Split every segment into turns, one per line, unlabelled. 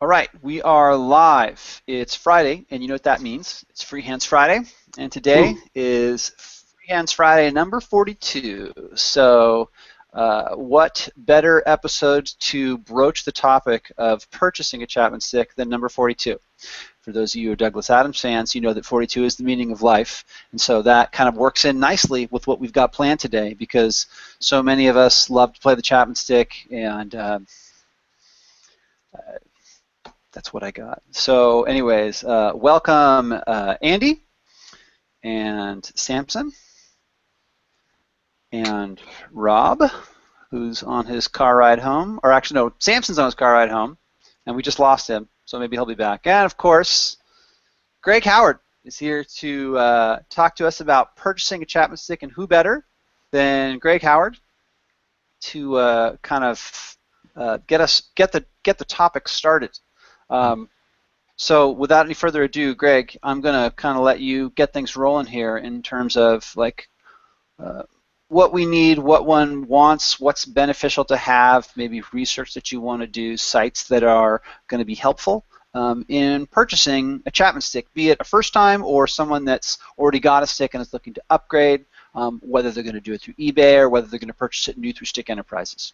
All right, we are live. It's Friday, and you know what that means. It's Free Hands Friday, and today
Ooh.
is Free Hands Friday number 42. So, what better episode to broach the topic of purchasing a Chapman Stick than number 42? For those of you who are Douglas Adams fans, you know that 42 is the meaning of life, and so that kind of works in nicely with what we've got planned today because so many of us love to play the Chapman Stick, and that's what I got. So anyways, welcome Andy and Samson and Rob, who's on his car ride home. Or actually, no, Samson's on his car ride home, and we just lost him, so maybe he'll be back. And of course, Greg Howard is here to talk to us about purchasing a Chapman Stick, and who better than Greg Howard to kind of get the topic started. So without any further ado, Greg, I'm going to kind of let you get things rolling here in terms of like what we need, what one wants, what's beneficial to have, maybe research that you want to do, sites that are going to be helpful in purchasing a Chapman Stick, be it a first time or someone that's already got a stick and is looking to upgrade, whether they're going to do it through eBay or whether they're going to purchase it new through Stick Enterprises.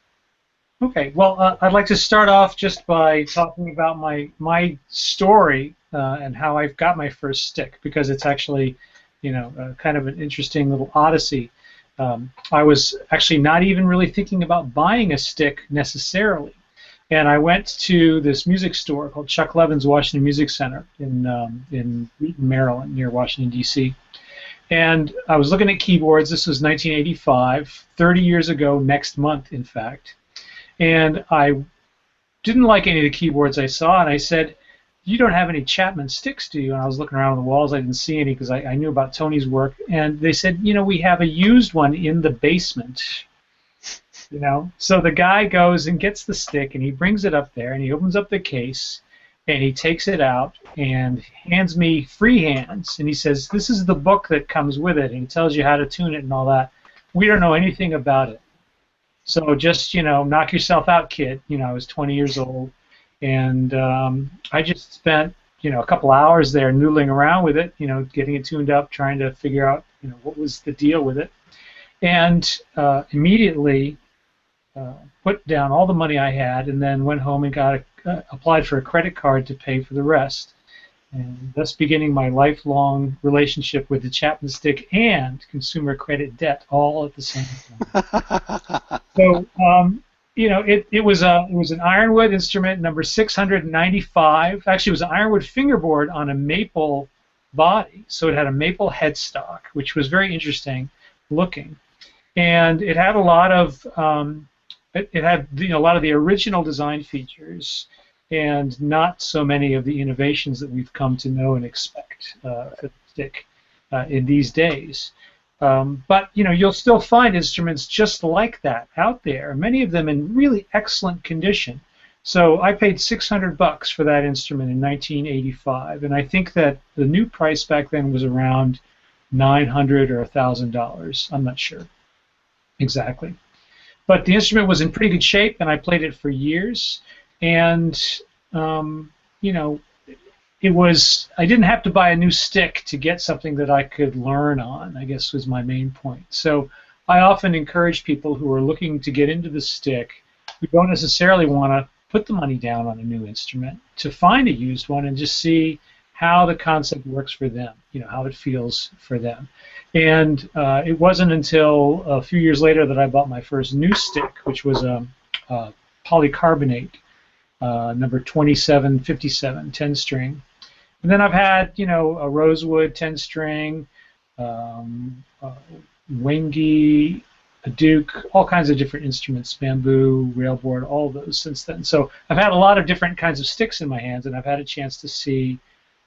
Okay, well, I'd like to start off just by talking about my story and how I've got my first stick, because it's actually, kind of an interesting little odyssey. I was actually not even really thinking about buying a stick necessarily, and I went to this music store called Chuck Levin's Washington Music Center in Wheaton, Maryland, near Washington, D.C., and I was looking at keyboards. This was 1985, 30 years ago next month, in fact. And I didn't like any of the keyboards I saw, and I said, "You don't have any Chapman sticks, do you?" And I was looking around on the walls. I didn't see any because I knew about Tony's work. And they said, "We have a used one in the basement." So the guy goes and gets the stick, and he brings it up there, and he opens up the case, and he takes it out and hands me free hands. And he says, "This is the book that comes with it, and it tells you how to tune it and all that. We don't know anything about it. So just, knock yourself out, kid." I was 20 years old, and I just spent, a couple hours there noodling around with it, getting it tuned up, trying to figure out, what was the deal with it, and immediately put down all the money I had, and then went home and applied for a credit card to pay for the rest, and thus beginning my lifelong relationship with the Chapman Stick and consumer credit debt all at the same time. So, it was an ironwood instrument, number 695. Actually, it was an ironwood fingerboard on a maple body, so it had a maple headstock, which was very interesting looking, and it had a lot of a lot of the original design features, and not so many of the innovations that we've come to know and expect for the stick in these days. But you'll still find instruments just like that out there, many of them in really excellent condition. So I paid $600 for that instrument in 1985, and I think that the new price back then was around $900 or $1,000. I'm not sure exactly. But the instrument was in pretty good shape, and I played it for years. And I didn't have to buy a new stick to get something that I could learn on, I guess was my main point. So I often encourage people who are looking to get into the stick, who don't necessarily want to put the money down on a new instrument, to find a used one and just see how the concept works for them, how it feels for them. And it wasn't until a few years later that I bought my first new stick, which was a polycarbonate number 2757 10-string. And then I've had, a rosewood 10-string, Wengi, a Duke, all kinds of different instruments, bamboo, railboard, all of those since then. So I've had a lot of different kinds of sticks in my hands, and I've had a chance to see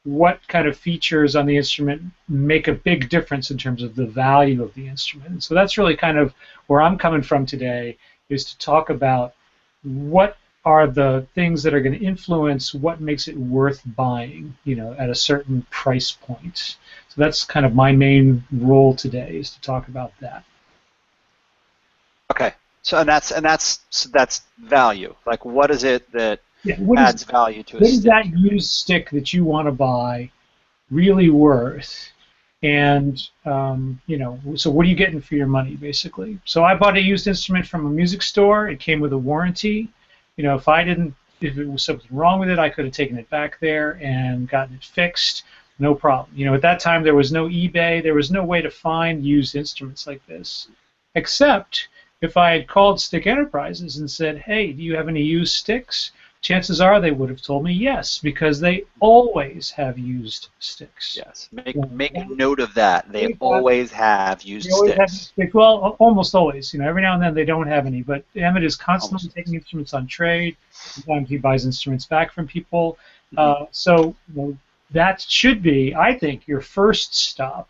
what kind of features on the instrument make a big difference in terms of the value of the instrument. And so that's really kind of where I'm coming from today, is to talk about what are the things that are going to influence what makes it worth buying, at a certain price point. So that's kind of my main role today, is to talk about that.
Okay, so that's value. Like, what is it that
Yeah,
adds value to a
what is
stick.
that used stick that you want to buy really worth? And so what are you getting for your money, basically? So I bought a used instrument from a music store. It came with a warranty. If it was something wrong with it, I could have taken it back there and gotten it fixed, no problem. At that time there was no eBay. There was no way to find used instruments like this, except if I had called Stick Enterprises and said, "Hey, do you have any used sticks?" Chances are they would have told me yes, because they always have used sticks.
Yes, make note of that. They always have used
They always have
sticks.
sticks. Well, almost always. Every now and then they don't have any, but Emmett is constantly
Almost.
taking instruments on trade. Sometimes he buys instruments back from people.
Mm-hmm.
So that should be, I think, your first stop.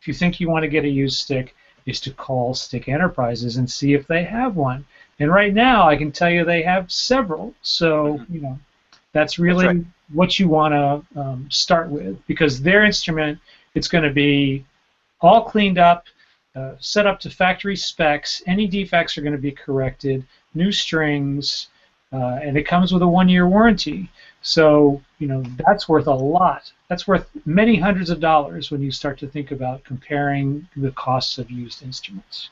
If you think you want to get a used stick, is to call Stick Enterprises and see if they have one. And right now, I can tell you they have several. So that's really
right.
what you want to start with, because their instrument, it's going to be all cleaned up, set up to factory specs. Any defects are going to be corrected. New strings, and it comes with a 1-year warranty. So that's worth a lot. That's worth many hundreds of dollars when you start to think about comparing the costs of used instruments.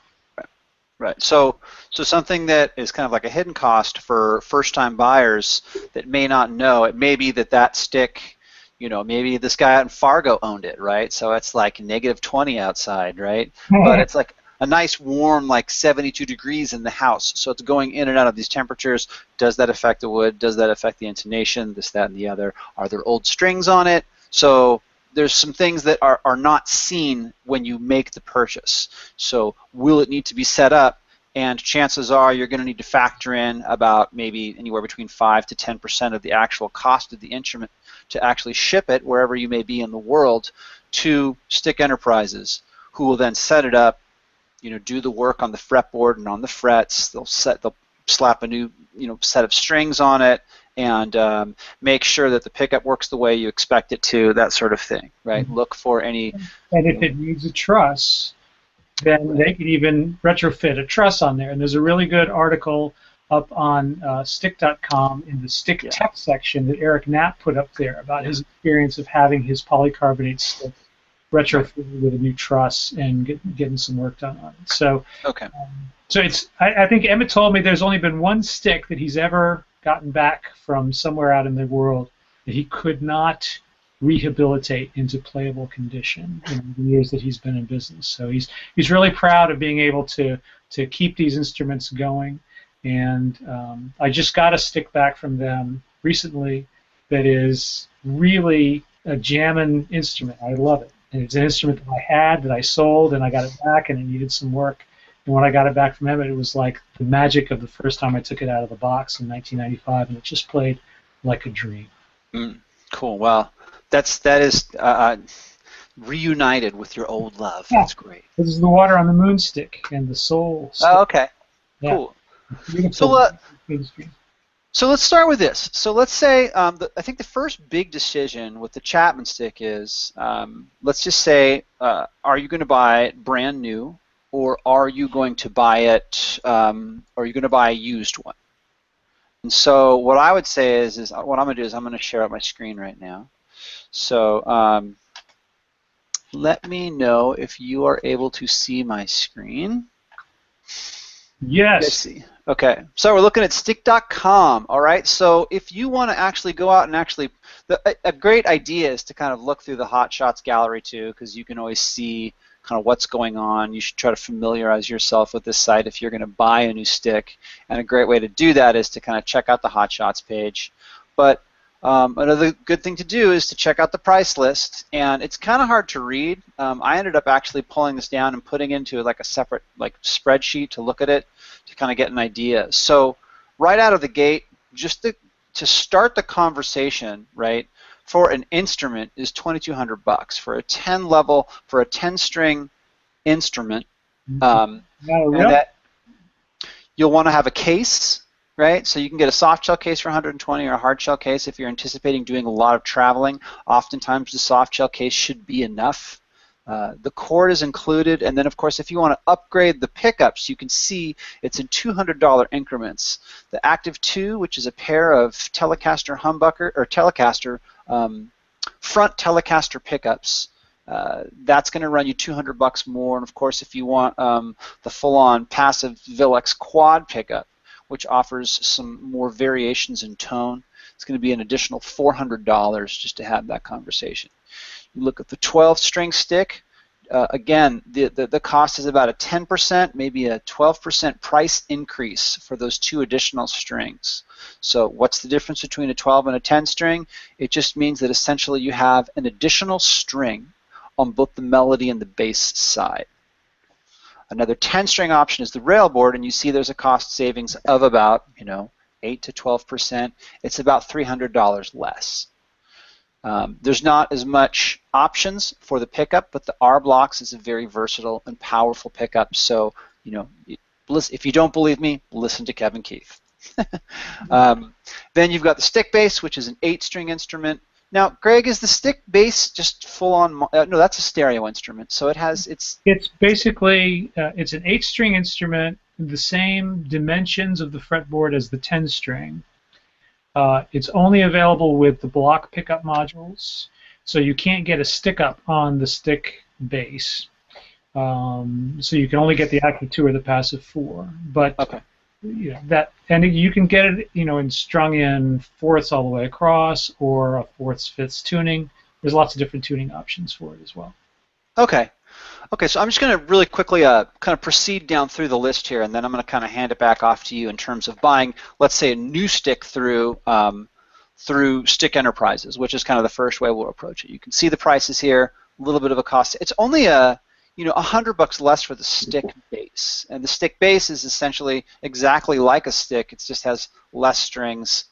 Right. So something that is kind of like a hidden cost for first-time buyers that may not know, it may be that stick, maybe this guy out in Fargo owned it, right? So it's like -20 outside, right? But it's like a nice warm, like 72 degrees in the house. So it's going in and out of these temperatures. Does that affect the wood? Does that affect the intonation? This, that, and the other. Are there old strings on it? So there's some things that are not seen when you make the purchase. So will it need to be set up? And chances are you're going to need to factor in about maybe anywhere between 5 to 10% of the actual cost of the instrument to actually ship it wherever you may be in the world to Stick Enterprises, who will then set it up, do the work on the fretboard and on the frets. They'll slap a new set of strings on it, and make sure that the pickup works the way you expect it to, that sort of thing, right?
Mm-hmm.
Look for any...
And if it needs a truss, then they can even retrofit a truss on there. And there's a really good article up on stick.com in the Stick Tech section that Eric Knapp put up there about his experience of having his polycarbonate stick retrofitted with a new truss and getting some work done on it. So, I think Emmett told me there's only been one stick that he's ever gotten back from somewhere out in the world that he could not rehabilitate into playable condition in the years that he's been in business. So he's really proud of being able to keep these instruments going. And I just got a stick back from them recently that is really a jamming instrument. I love it. And it's an instrument that I had, that I sold, and I got it back, and it needed some work. And when I got it back from Emmett, it was like the magic of the first time I took it out of the box in 1995, and it just played like a dream.
Cool. Well, that is reunited with your old love.
Yeah.
That's great.
This is the Water on the Moon stick and the Soul stick.
Oh, okay.
Yeah.
Cool.
So
let's start with this. So let's say I think the first big decision with the Chapman Stick is, let's just say, are you going to buy it brand new, or are you going to buy it? Are you going to buy a used one? And so what I would say is what I'm going to do is I'm going to share out my screen right now. So let me know if you are able to see my screen.
Yes.
Let's see. Okay, so we're looking at stick.com, all right? So if you want to actually go out and actually, a great idea is to kind of look through the Hot Shots gallery too, because you can always see kind of what's going on. You should try to familiarize yourself with this site if you're going to buy a new stick, and a great way to do that is to kind of check out the Hot Shots page. But another good thing to do is to check out the price list, and it's kind of hard to read. I ended up actually pulling this down and putting into like a separate spreadsheet to look at it to kind of get an idea. So right out of the gate, just to start the conversation, right, for an instrument is $2,200 for a 10-string instrument. And that you'll want to have a case, right? So you can get a soft shell case for $120 or a hard shell case if you're anticipating doing a lot of traveling. Oftentimes the soft shell case should be enough. The cord is included, and then of course if you want to upgrade the pickups, you can see it's in $200 increments. The Active 2, which is a pair of Telecaster humbucker or Telecaster front Telecaster pickups, that's going to run you $200 more. And of course, if you want the full-on passive Villex quad pickup, which offers some more variations in tone, it's going to be an additional $400 just to have that conversation. You look at the 12-string stick. Again, the cost is about a 10%, maybe a 12% price increase for those 2 additional strings. So what's the difference between a 12 and a 10 string? It just means that essentially you have an additional string on both the melody and the bass side. Another 10-string option is the rail board, and you see there's a cost savings of about 8 to 12%. It's about $300 less. There's not as much options for the pickup, but the R-Blocks is a very versatile and powerful pickup. So, if you don't believe me, listen to Kevin Keith. Then you've got the stick bass, which is an 8-string instrument. Now, Greg, is the stick bass just full-on? No, that's a stereo instrument. So it's
basically it's an 8-string instrument, the same dimensions of the fretboard as the 10-string. It's only available with the block pickup modules, so you can't get a stick up on the stick bass. So you can only get the Active 2 or the Passive 4. But
okay.
And you can get it, strung in fourths all the way across, or a fourths, fifths tuning. There's lots of different tuning options for it as well.
Okay. Okay, so I'm just going to really quickly kind of proceed down through the list here, and then I'm going to kind of hand it back off to you in terms of buying, let's say, a new stick through Stick Enterprises, which is kind of the first way we'll approach it. You can see the prices here, a little bit of a cost. It's only $100 less for the stick bass, and the stick bass is essentially exactly like a stick. It just has less strings.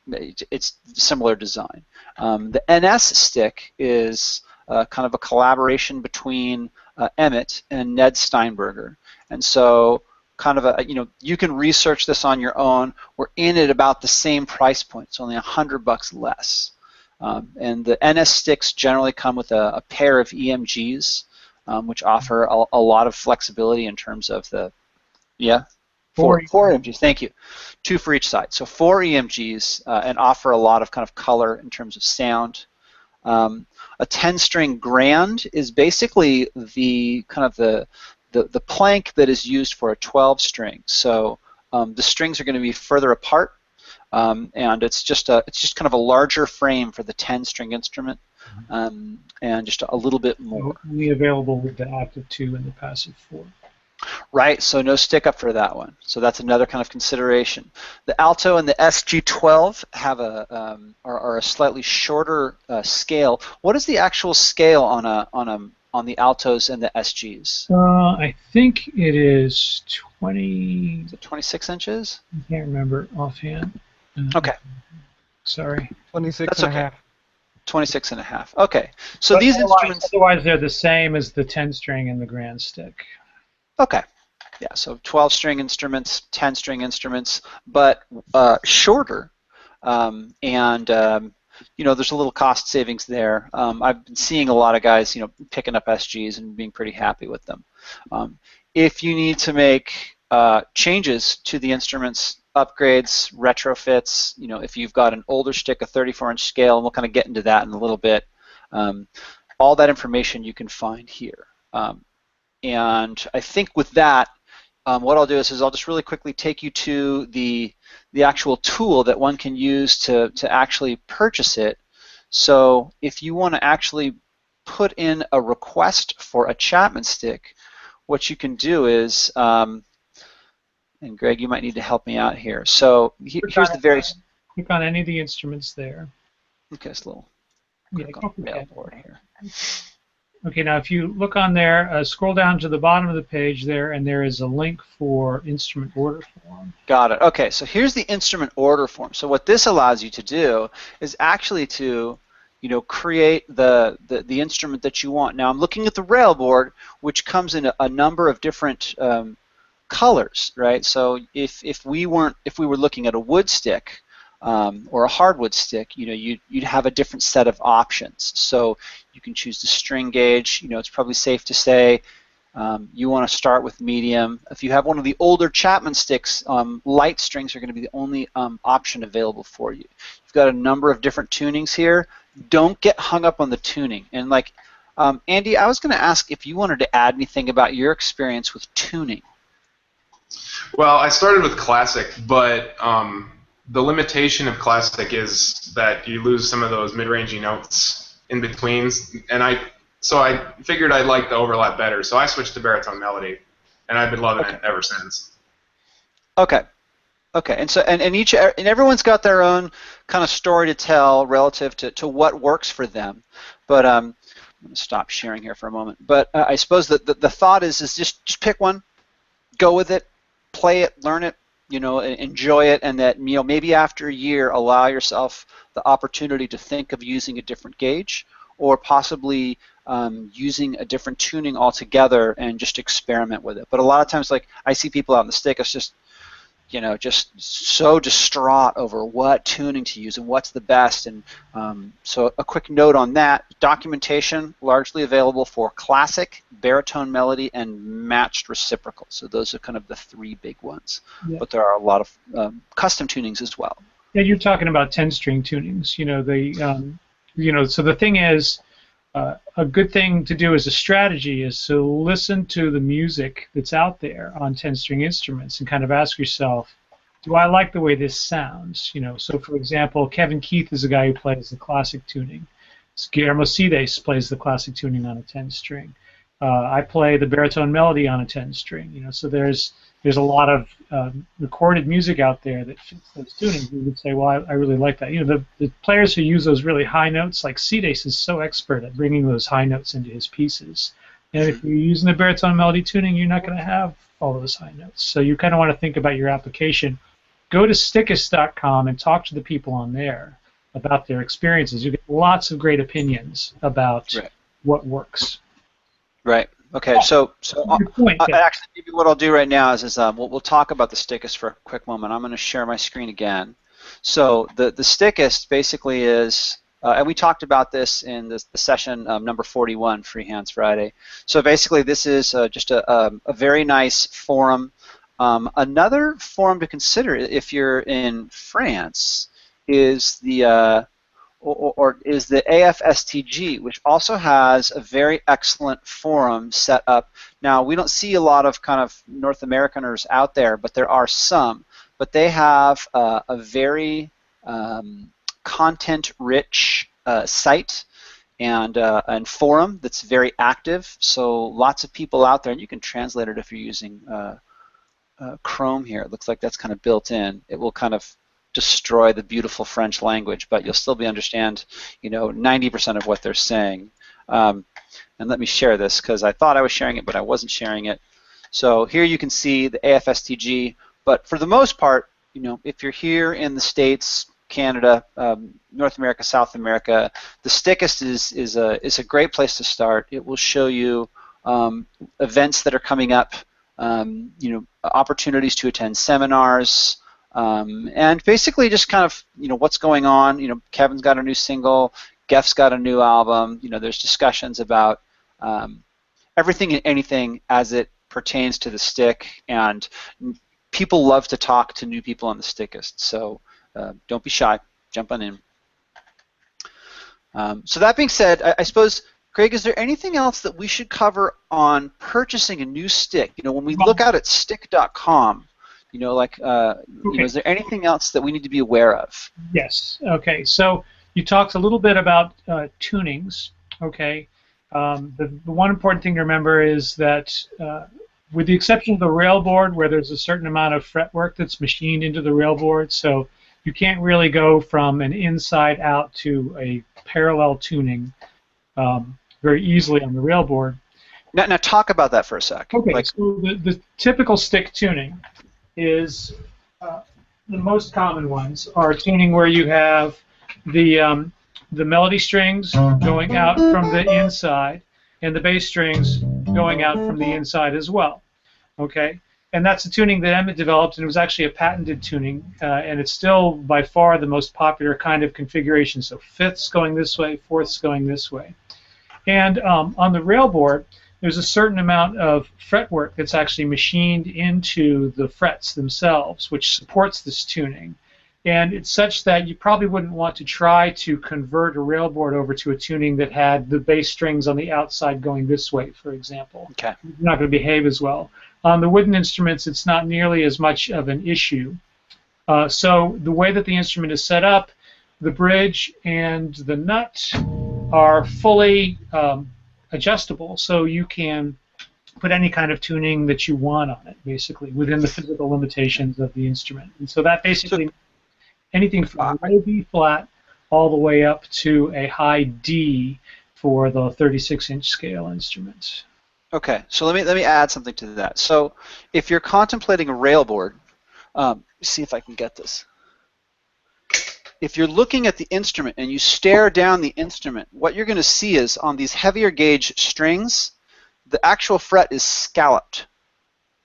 It's similar design. The NS stick is kind of a collaboration between Emmett and Ned Steinberger, and so kind of you can research this on your own. We're in at about the same price point. It's only $100 less, and the NS sticks generally come with a pair of EMGs, which offer a lot of flexibility in terms of the four EMGs. Thank you, 2 for each side, so 4 EMGs, and offer a lot of kind of color in terms of sound. A 10-string grand is basically the kind of the plank that is used for a 12-string. So the strings are going to be further apart, and it's just kind of a larger frame for the 10-string instrument, and just a little bit more.
Only available with the Active 2 and the Passive 4.
Right, so no stick up for that one. So that's another kind of consideration. The Alto and the SG12 have are a slightly shorter scale. What is the actual scale on the Altos and the SGs?
I think it is 20.
Is it 26 inches?
I can't remember offhand.
Okay.
Sorry.
26 and a half.
26 and a half. Okay. So these instruments.
Otherwise, they're the same as the 10-string and the grand stick.
Okay. Yeah, so 12-string instruments, 10-string instruments, but shorter, and there's a little cost savings there. I've been seeing a lot of guys, picking up SGs and being pretty happy with them. If you need to make changes to the instruments, upgrades, retrofits, if you've got an older stick, a 34-inch scale, and we'll kind of get into that in a little bit, all that information you can find here. And I think with that, what I'll do is I'll just really quickly take you to the actual tool that one can use to actually purchase it. So if you want to actually put in a request for a Chapman stick, what you can do is, and Greg, you might need to help me out here. So here's the very...
Click on any of the instruments there.
Okay, it's a little...
Click on
mail board here.
Okay, now if you look on there, scroll down to the bottom of the page there, and there is a link for instrument order form.
Got it. Okay, so here's the instrument order form. So what this allows you to do is actually to, create the instrument that you want. Now I'm looking at the rail board, which comes in a number of different colors, right? So if we were looking at a wood stick, or a hardwood stick, you'd have a different set of options. So you can choose the string gauge. It's probably safe to say you want to start with medium. If you have one of the older Chapman sticks, light strings are going to be the only option available for you. You've got a number of different tunings here. Don't get hung up on the tuning. And like Andy, I was going to ask if you wanted to add anything about your experience with tuning.
Well, I started with classic, but the limitation of classic is that you lose some of those mid-rangey notes in betweens, and so I figured I'd like the overlap better, so I switched to baritone melody, and I've been loving it ever since.
Okay. And so and everyone's got their own kind of story to tell relative to what works for them, but I'm going to stop sharing here for a moment. But I suppose that the thought is just pick one, go with it, play it, learn it, enjoy it, and that maybe after a year allow yourself the opportunity to think of using a different gauge or possibly using a different tuning altogether and just experiment with it. But a lot of times, like I see people out in the stick, it's just just so distraught over what tuning to use and what's the best. And so a quick note on that: documentation largely available for classic, baritone melody, and matched reciprocal. So those are kind of the three big ones. Yeah. But there are a lot of custom tunings as well.
Yeah, you're talking about 10-string tunings. So the thing is, a good thing to do as a strategy is to listen to the music that's out there on 10-string instruments and kind of ask yourself, do I like the way this sounds? So for example, Kevin Keith is a guy who plays the classic tuning. Guillermo Cides plays the classic tuning on a 10-string. I play the baritone melody on a 10-string. So there's a lot of recorded music out there that fits those tunings. You would say, well, I really like that. The players who use those really high notes, like Cides is so expert at bringing those high notes into his pieces. And if you're using the baritone melody tuning, you're not going to have all those high notes. So you kind of want to think about your application. Go to stickist.com and talk to the people on there about their experiences. You get lots of great opinions about what works.
Right. Okay, so actually, maybe what I'll do right now is we'll talk about the Stickist for a quick moment. I'm going to share my screen again. So the Stickist basically is, and we talked about this in the session number 41, Free Hands Friday. So basically, this is just a very nice forum. Another forum to consider if you're in France is the is the AFSTG, which also has a very excellent forum set up. Now, we don't see a lot of kind of North Americaners out there, but there are some. But they have a very content-rich site and forum that's very active. So lots of people out there, and you can translate it if you're using Chrome here. It looks like that's kind of built in. It will kind of destroy the beautiful French language, but you'll still be understand 90% of what they're saying. And let me share this because I thought I was sharing it, but I wasn't sharing it. So here you can see the AFSTG, but for the most part, if you're here in the States, Canada, North America, South America, the Stickist is a great place to start. It will show you events that are coming up, opportunities to attend seminars, and basically just kind of what's going on. Kevin's got a new single, Gef's got a new album. There's discussions about everything and anything as it pertains to the stick, and people love to talk to new people on the Stickist. So don't be shy, jump on in. So that being said, I suppose, Craig, is there anything else that we should cover on purchasing a new stick? When we look out at stick.com. Is there anything else that we need to be aware of?
Yes. Okay. So you talked a little bit about tunings. Okay. The one important thing to remember is that, with the exception of the railboard, where there's a certain amount of fretwork that's machined into the railboard, so you can't really go from an inside out to a parallel tuning very easily on the railboard.
Now talk about that for a sec.
Okay. So the typical stick tuning is the most common ones are tuning where you have the melody strings going out from the inside and the bass strings going out from the inside as well. Okay, And that's a tuning that Emmett developed, and it was actually a patented tuning, and it's still by far the most popular kind of configuration. So fifths going this way, fourths going this way. And on the railboard, there's a certain amount of fretwork that's actually machined into the frets themselves, which supports this tuning. And it's such that you probably wouldn't want to try to convert a railboard over to a tuning that had the bass strings on the outside going this way, for example.
Okay.
It's not going to behave as well. On the wooden instruments, it's not nearly as much of an issue. So the way that the instrument is set up, the bridge and the nut are fully adjustable, so you can put any kind of tuning that you want on it, basically, within the physical limitations of the instrument. And so that basically anything from a low B flat all the way up to a high D for the 36-inch scale instruments.
Okay, so let me add something to that. So if you're contemplating a railboard, see if I can get this. If you're looking at the instrument and you stare down the instrument, what you're going to see is on these heavier gauge strings, the actual fret is scalloped.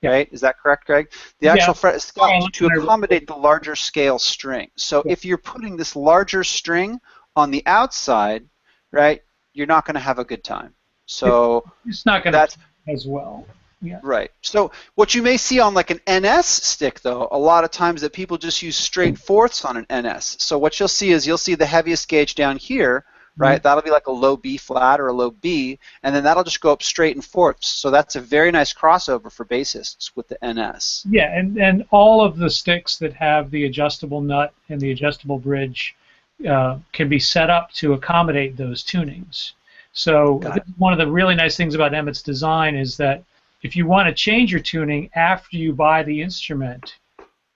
Right? Is that correct, Greg? The actual fret is scalloped to accommodate the larger scale string. So if you're putting this larger string on the outside, right, you're not going to have a good time. So
it's not going to as well. Yeah.
Right. So what you may see on like an NS stick, though, a lot of times that people just use straight fourths on an NS. So what you'll see is you'll see the heaviest gauge down here, right? Mm-hmm. That'll be like a low B flat or a low B, and then that'll just go up straight in fourths. So that's a very nice crossover for bassists with the NS.
Yeah, and all of the sticks that have the adjustable nut and the adjustable bridge can be set up to accommodate those tunings. So one of the really nice things about Emmett's design is that if you want to change your tuning after you buy the instrument,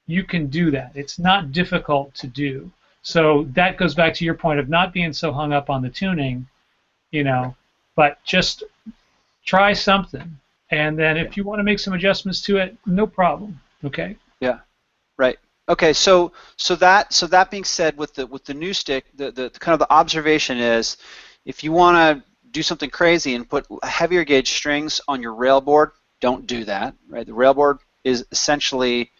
you can do that. It's not difficult to do. So that goes back to your point of not being so hung up on the tuning, you know, but just try something. And then if you want to make some adjustments to it, no problem. Okay?
Yeah. Right. Okay, so that being said, with the new stick, the kind of the observation is, if you want to do something crazy and put heavier gauge strings on your railboard, don't do that. Right? The railboard is essentially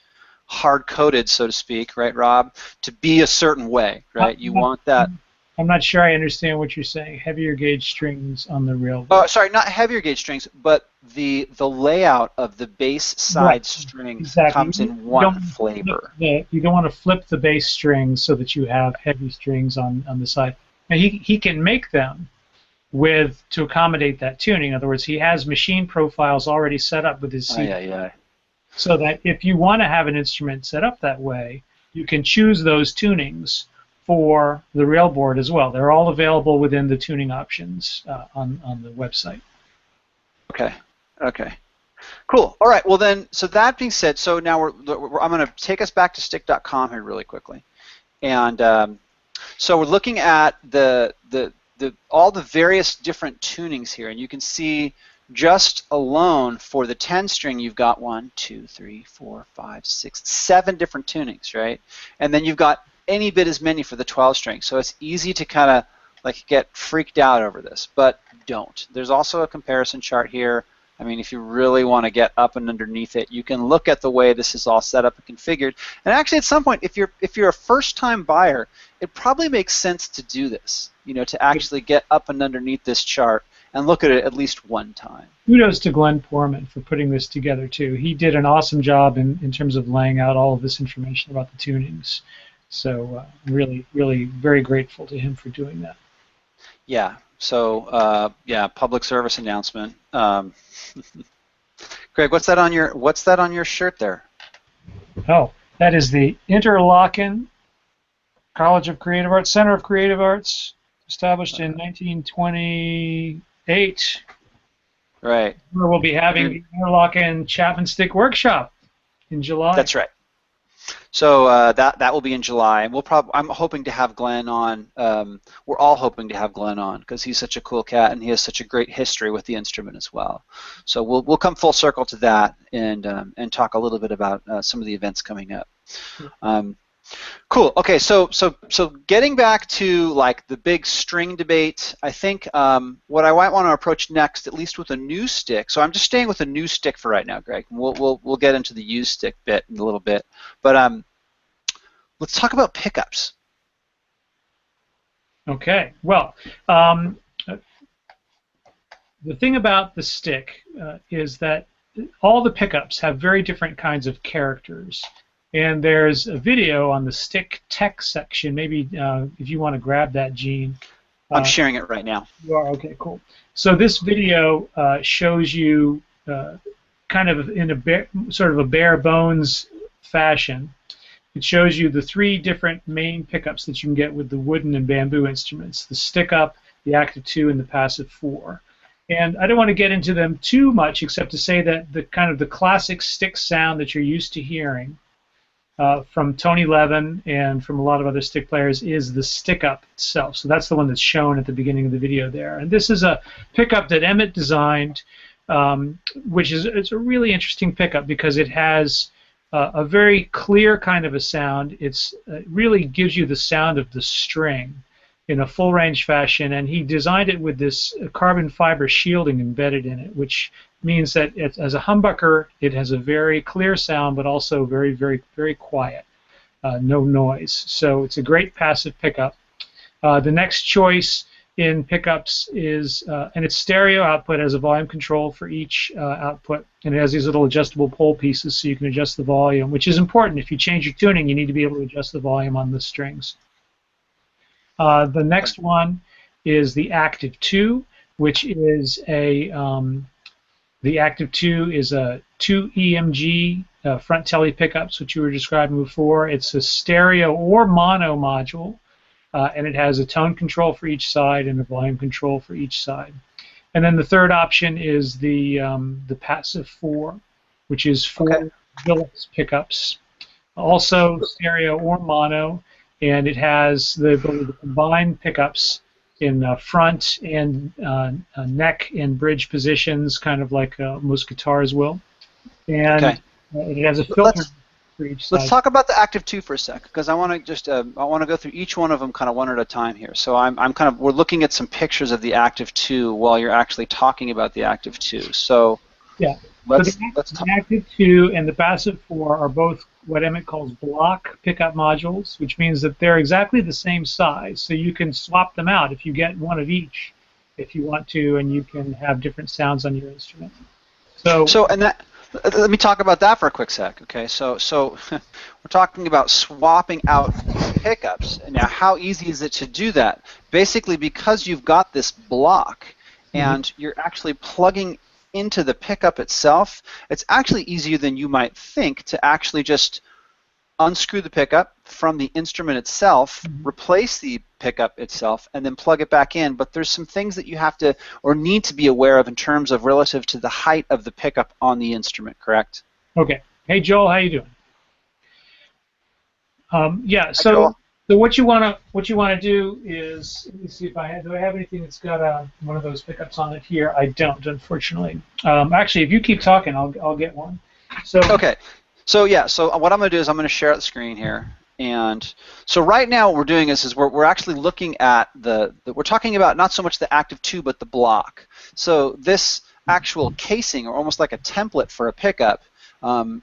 hard-coded, so to speak, right, Rob, to be a certain way, right? You want that.
I'm not sure I understand what you're saying. Heavier gauge strings on the railboard.
Oh, sorry, not heavier gauge strings, but the layout of the bass side strings comes in one flavor.
You don't want to flip the bass strings so that you have heavy strings on the side. And he can make them to accommodate that tuning. In other words, he has machine profiles already set up with his CD. So that if you want to have an instrument set up that way, you can choose those tunings for the railboard as well. They're all available within the tuning options on the website.
Okay. Okay. Cool. All right. Well then, so that being said, so now I'm going to take us back to stick.com here really quickly, and so we're looking at all the various different tunings here, and you can see just alone for the 10 string, you've got 1, 2, 3, 4, 5, 6, 7 different tunings, right? And then you've got any bit as many for the 12 string. So it's easy to kind of like get freaked out over this, but don't. There's also a comparison chart here. I mean, if you really want to get up and underneath it, you can look at the way this is all set up and configured. And actually, at some point, if you're a first-time buyer, it probably makes sense to do this. You know, to actually get up and underneath this chart and look at it at least one time.
Kudos to Glenn Poorman for putting this together too. He did an awesome job in terms of laying out all of this information about the tunings. So really, really very grateful to him for doing that.
Yeah. So yeah, public service announcement. Greg, what's that on your shirt there?
Oh, that is the Interlochen College of Creative Arts, Center of Creative Arts, established in 1928.
Right.
Where we'll be having the Interlochen Chapman Stick workshop in July.
That's right. So that will be in July, and I'm hoping to have Glenn on. We're all hoping to have Glenn on because he's such a cool cat and he has such a great history with the instrument as well. So we'll come full circle to that and talk a little bit about some of the events coming up. Cool. Okay, so getting back to like the big string debate, I think what I might want to approach next, at least with a new stick. So I'm just staying with a new stick for right now, Greg. We'll get into the used stick bit in a little bit, but let's talk about pickups.
Okay. Well, the thing about the stick is that all the pickups have very different kinds of characters. And there's a video on the stick tech section. Maybe if you want to grab that, Gene.
I'm sharing it right now.
You are? Okay, cool. So this video shows you kind of in a sort of a bare bones fashion. It shows you the 3 different main pickups that you can get with the wooden and bamboo instruments: the stick up, the active 2, and the passive 4. And I don't want to get into them too much, except to say that the kind of the classic stick sound that you're used to hearing from Tony Levin and from a lot of other stick players is the stick up itself. So that's the one that's shown at the beginning of the video there. And this is a pickup that Emmett designed, which is it's a really interesting pickup because it has a very clear kind of a sound. It really gives you the sound of the string in a full range fashion, and he designed it with this carbon fiber shielding embedded in it, which means that as a humbucker, it has a very clear sound, but also very, very, very quiet, no noise. So it's a great passive pickup. The next choice in pickups is, and its stereo output has a volume control for each output, and it has these little adjustable pole pieces so you can adjust the volume, which is important. If you change your tuning, you need to be able to adjust the volume on the strings. The next one is the Active 2, which is the Active 2 is a 2 EMG front telly pickups, which you were describing before. It's a stereo or mono module, and it has a tone control for each side and a volume control for each side. And then the third option is the Passive 4, which is 4 Philips pickups, also stereo or mono. And it has the ability to combine pickups in front and neck and bridge positions, kind of like most guitars will. And it has a filter for each side.
Let's talk about the Active 2 for a sec, because I want to just I want to go through each one of them kind of one at a time here. So we're looking at some pictures of the Active 2 while you're actually talking about the Active 2. So
yeah.
Let's
the Active 2 and the Passive 4 are both what Emmett calls block pickup modules, which means that they're exactly the same size. So you can swap them out if you get one of each, if you want to, and you can have different sounds on your instrument.
Let me talk about that for a quick sec. Okay, so we're talking about swapping out pickups. And now, how easy is it to do that? Basically, because you've got this block, and you're actually plugging into the pickup itself, it's actually easier than you might think to actually just unscrew the pickup from the instrument itself, replace the pickup itself, and then plug it back in. But there's some things that you have to or need to be aware of in terms of relative to the height of the pickup on the instrument, correct?
Okay. Hey, Joel, how you doing? Yeah.
So
what you want to do is, let me see if do I have anything that's got one of those pickups on it here? I don't, unfortunately. Actually, if you keep talking, I'll get one. So
okay. So yeah. So what I'm going to do is I'm going to share out the screen here, and so right now what we're doing is we're actually looking at we're talking about not so much the Active 2 but the block. So this actual casing, or almost like a template for a pickup,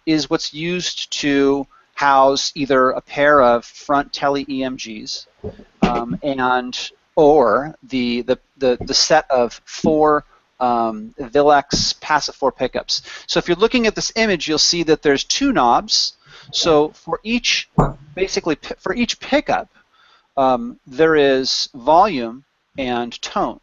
is what's used to house either a pair of front telly EMGs or the set of 4 Vilex Passive 4 pickups. So if you're looking at this image, you'll see that there's 2 knobs. So for each pickup, there is volume and tone.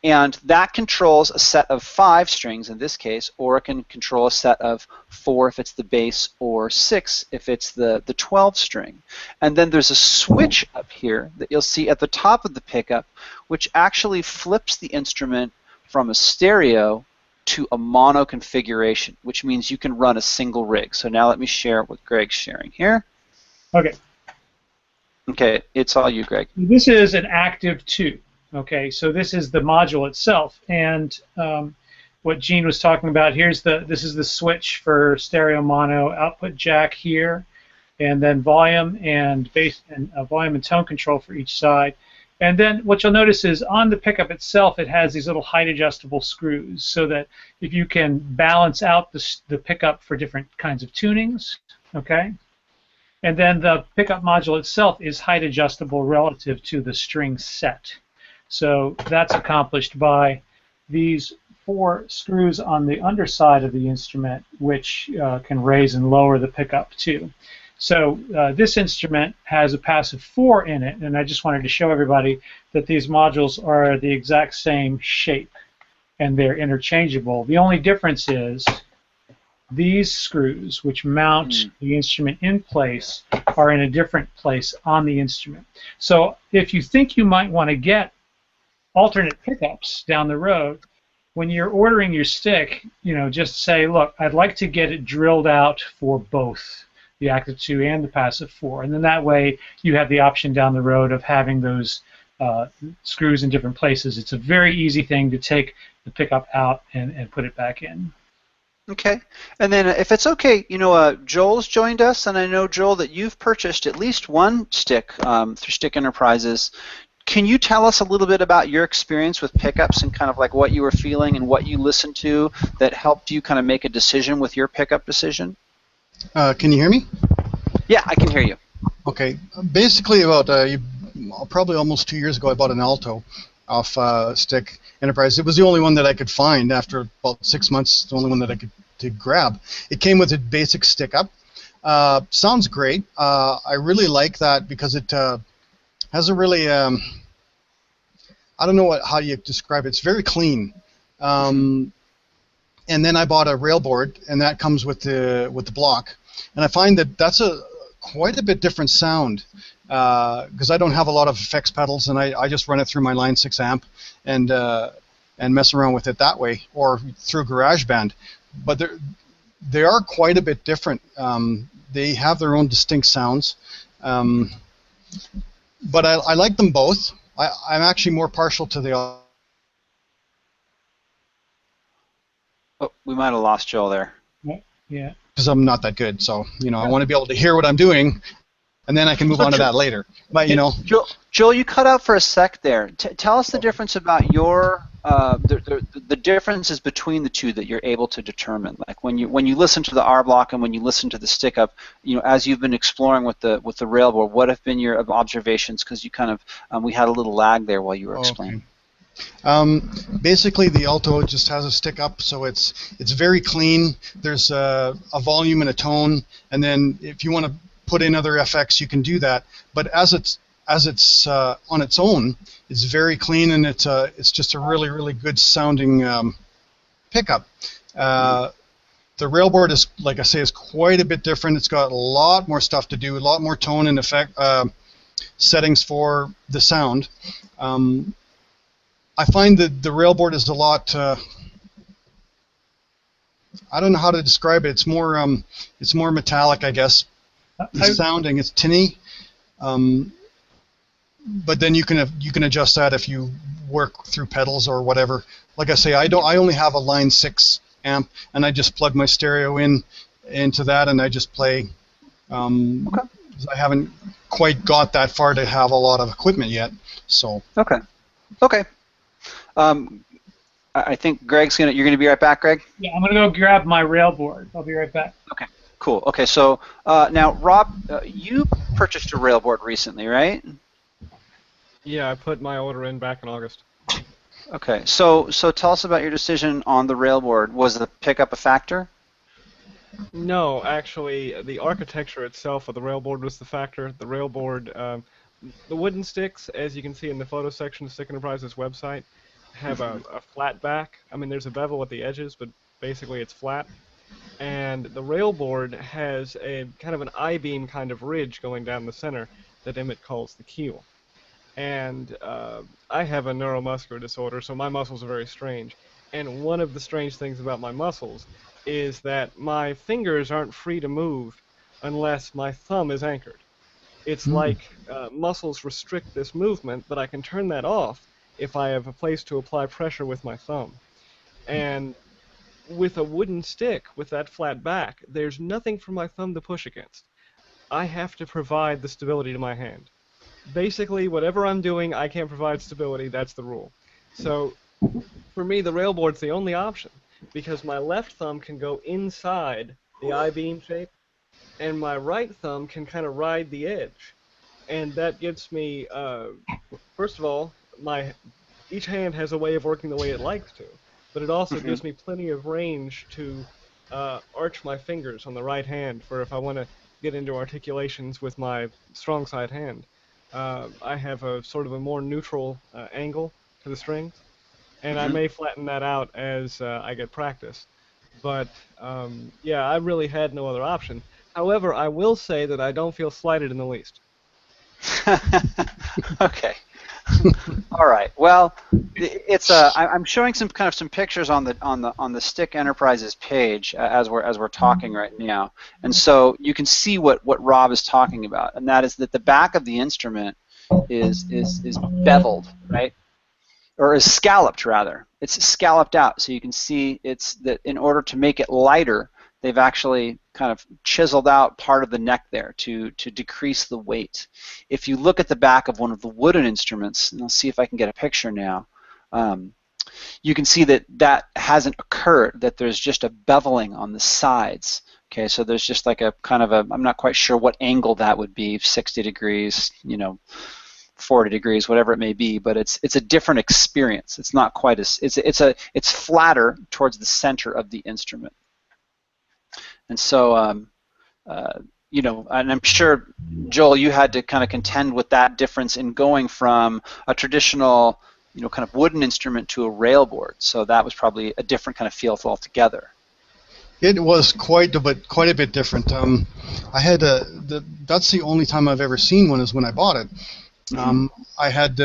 And that controls a set of 5 strings in this case, or it can control a set of 4 if it's the bass, or 6 if it's the 12 string. And then there's a switch up here that you'll see at the top of the pickup, which actually flips the instrument from a stereo to a mono configuration, which means you can run a single rig. So now let me share what Greg's sharing here.
Okay.
Okay, it's all you, Greg.
This is an Active 2. Okay, so this is the module itself, and what Gene was talking about, this is the switch for stereo mono output jack here. and then volume and bass and volume and tone control for each side. And then what you'll notice is on the pickup itself, it has these little height adjustable screws, so that if you can balance out the pickup for different kinds of tunings, okay? And then the pickup module itself is height adjustable relative to the string set. So that's accomplished by these 4 screws on the underside of the instrument, which can raise and lower the pickup too. So this instrument has a passive 4 in it, and I just wanted to show everybody that these modules are the exact same shape, and they're interchangeable. The only difference is these screws, which mount the instrument in place, are in a different place on the instrument. So if you think you might want to get alternate pickups down the road, when you're ordering your stick, just say, look, I'd like to get it drilled out for both the active 2 and the passive 4, and then that way you have the option down the road of having those screws in different places. It's a very easy thing to take the pickup out and put it back in.
Okay, and then if it's okay, Joel's joined us, and I know, Joel, that you've purchased at least one stick through Stick Enterprises. Can you tell us a little bit about your experience with pickups and kind of like what you were feeling and what you listened to that helped you kind of make a decision with your pickup decision?
Can you hear me?
Yeah, I can hear you.
Okay, basically about probably almost 2 years ago, I bought an Alto off Stick Enterprise. It was the only one that I could find after about 6 months. The only one that I could grab. It came with a basic stick up. Sounds great. I really like that because it has a really I don't know how you describe it. It's very clean. And then I bought a rail board, and that comes with the block. And I find that that's quite a bit different sound because I don't have a lot of effects pedals, and I just run it through my Line 6 amp and mess around with it that way, or through GarageBand. But they are quite a bit different. They have their own distinct sounds. But I like them both. I'm actually more partial to the...
Oh, we might have lost Joel there.
Yeah.
Because I'm not that good, so I want to be able to hear what I'm doing, and then I can move on to that later. But
Joel, you cut out for a sec there. Tell us the difference about your the differences between the two that you're able to determine. Like when you listen to the R block and when you listen to the stick up, as you've been exploring with the railboard, what have been your observations? Because you kind of we had a little lag there while you were explaining.
Basically, the Alto just has a stick up, so it's very clean. There's a volume and a tone, and then if you want to put in other effects, you can do that. But as it's on its own, it's very clean, and it's just a really, really good sounding pickup. The railboard is, like I say, is quite a bit different. It's got a lot more stuff to do, a lot more tone and effect settings for the sound. I find that the railboard is a lot. I don't know how to describe it. It's more metallic, I guess. The sounding, it's tinny. But then you can adjust that if you work through pedals or whatever. Like I say, I only have a Line 6 amp, and I just plug my stereo into that, and I just play. Okay. I haven't quite got that far to have a lot of equipment yet, so.
Okay. I think you're gonna be right back, Greg?
Yeah, I'm gonna go grab my railboard. I'll be right back.
Okay, cool. Okay, so now Rob, you purchased a railboard recently, right?
Yeah, I put my order in back in August.
Okay, so tell us about your decision on the railboard. Was the pickup a factor?
No, actually, the architecture itself of the railboard was the factor. The railboard, the wooden sticks, as you can see in the photo section of Stick Enterprises website, have a flat back. I mean, there's a bevel at the edges, but basically it's flat. And the railboard has a kind of an I-beam kind of ridge going down the center that Emmett calls the keel. And I have a neuromuscular disorder, so my muscles are very strange. And one of the strange things about my muscles is that my fingers aren't free to move unless my thumb is anchored. It's like muscles restrict this movement, but I can turn that off if I have a place to apply pressure with my thumb. And with a wooden stick with that flat back, there's nothing for my thumb to push against. I have to provide the stability to my hand. Basically, whatever I'm doing, I can't provide stability. That's the rule. So for me, the railboard's the only option because my left thumb can go inside the I-beam shape, and my right thumb can kind of ride the edge. And that gives me, first of all, each hand has a way of working the way it likes to, but it also gives me plenty of range to arch my fingers on the right hand for if I want to get into articulations with my strong side hand. I have a sort of a more neutral angle to the strings, and I may flatten that out as I get practice. But yeah, I really had no other option. However, I will say that I don't feel slighted in the least.
Okay. All right. Well, it's I'm showing some pictures on the Stick Enterprises page as we're talking right now, and so you can see what Rob is talking about, and that is that the back of the instrument is beveled, right, or is scalloped rather. It's scalloped out, so you can see it's that in order to make it lighter, they've actually kind of chiseled out part of the neck there to decrease the weight. If you look at the back of one of the wooden instruments, and I'll see if I can get a picture now, you can see that hasn't occurred, that there's just a beveling on the sides. Okay, so there's just like a kind of I'm not quite sure what angle that would be, 60 degrees, 40 degrees, whatever it may be, but it's a different experience. It's not quite as, it's flatter towards the center of the instrument. And so, and I'm sure, Joel, you had to kind of contend with that difference in going from a traditional, kind of wooden instrument to a railboard. So that was probably a different kind of feel altogether.
It was quite a bit different. I had that's the only time I've ever seen one is when I bought it. I had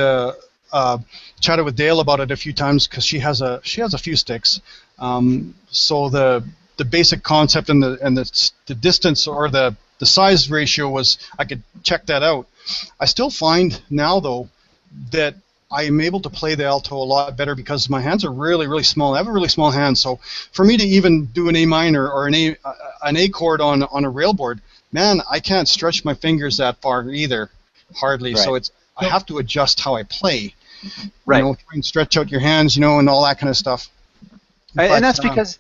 chatted with Dale about it a few times because she has a few sticks. So the basic concept and the distance or the size ratio was, I could check that out. I still find now though that I am able to play the alto a lot better because my hands are really, really small. I have a really small hand, so for me to even do an A minor or an A chord on a railboard, man, I can't stretch my fingers that far either, hardly. Right. So I have to adjust how I play.
Right.
Try and stretch out your hands, and all that kind of stuff.
And that's because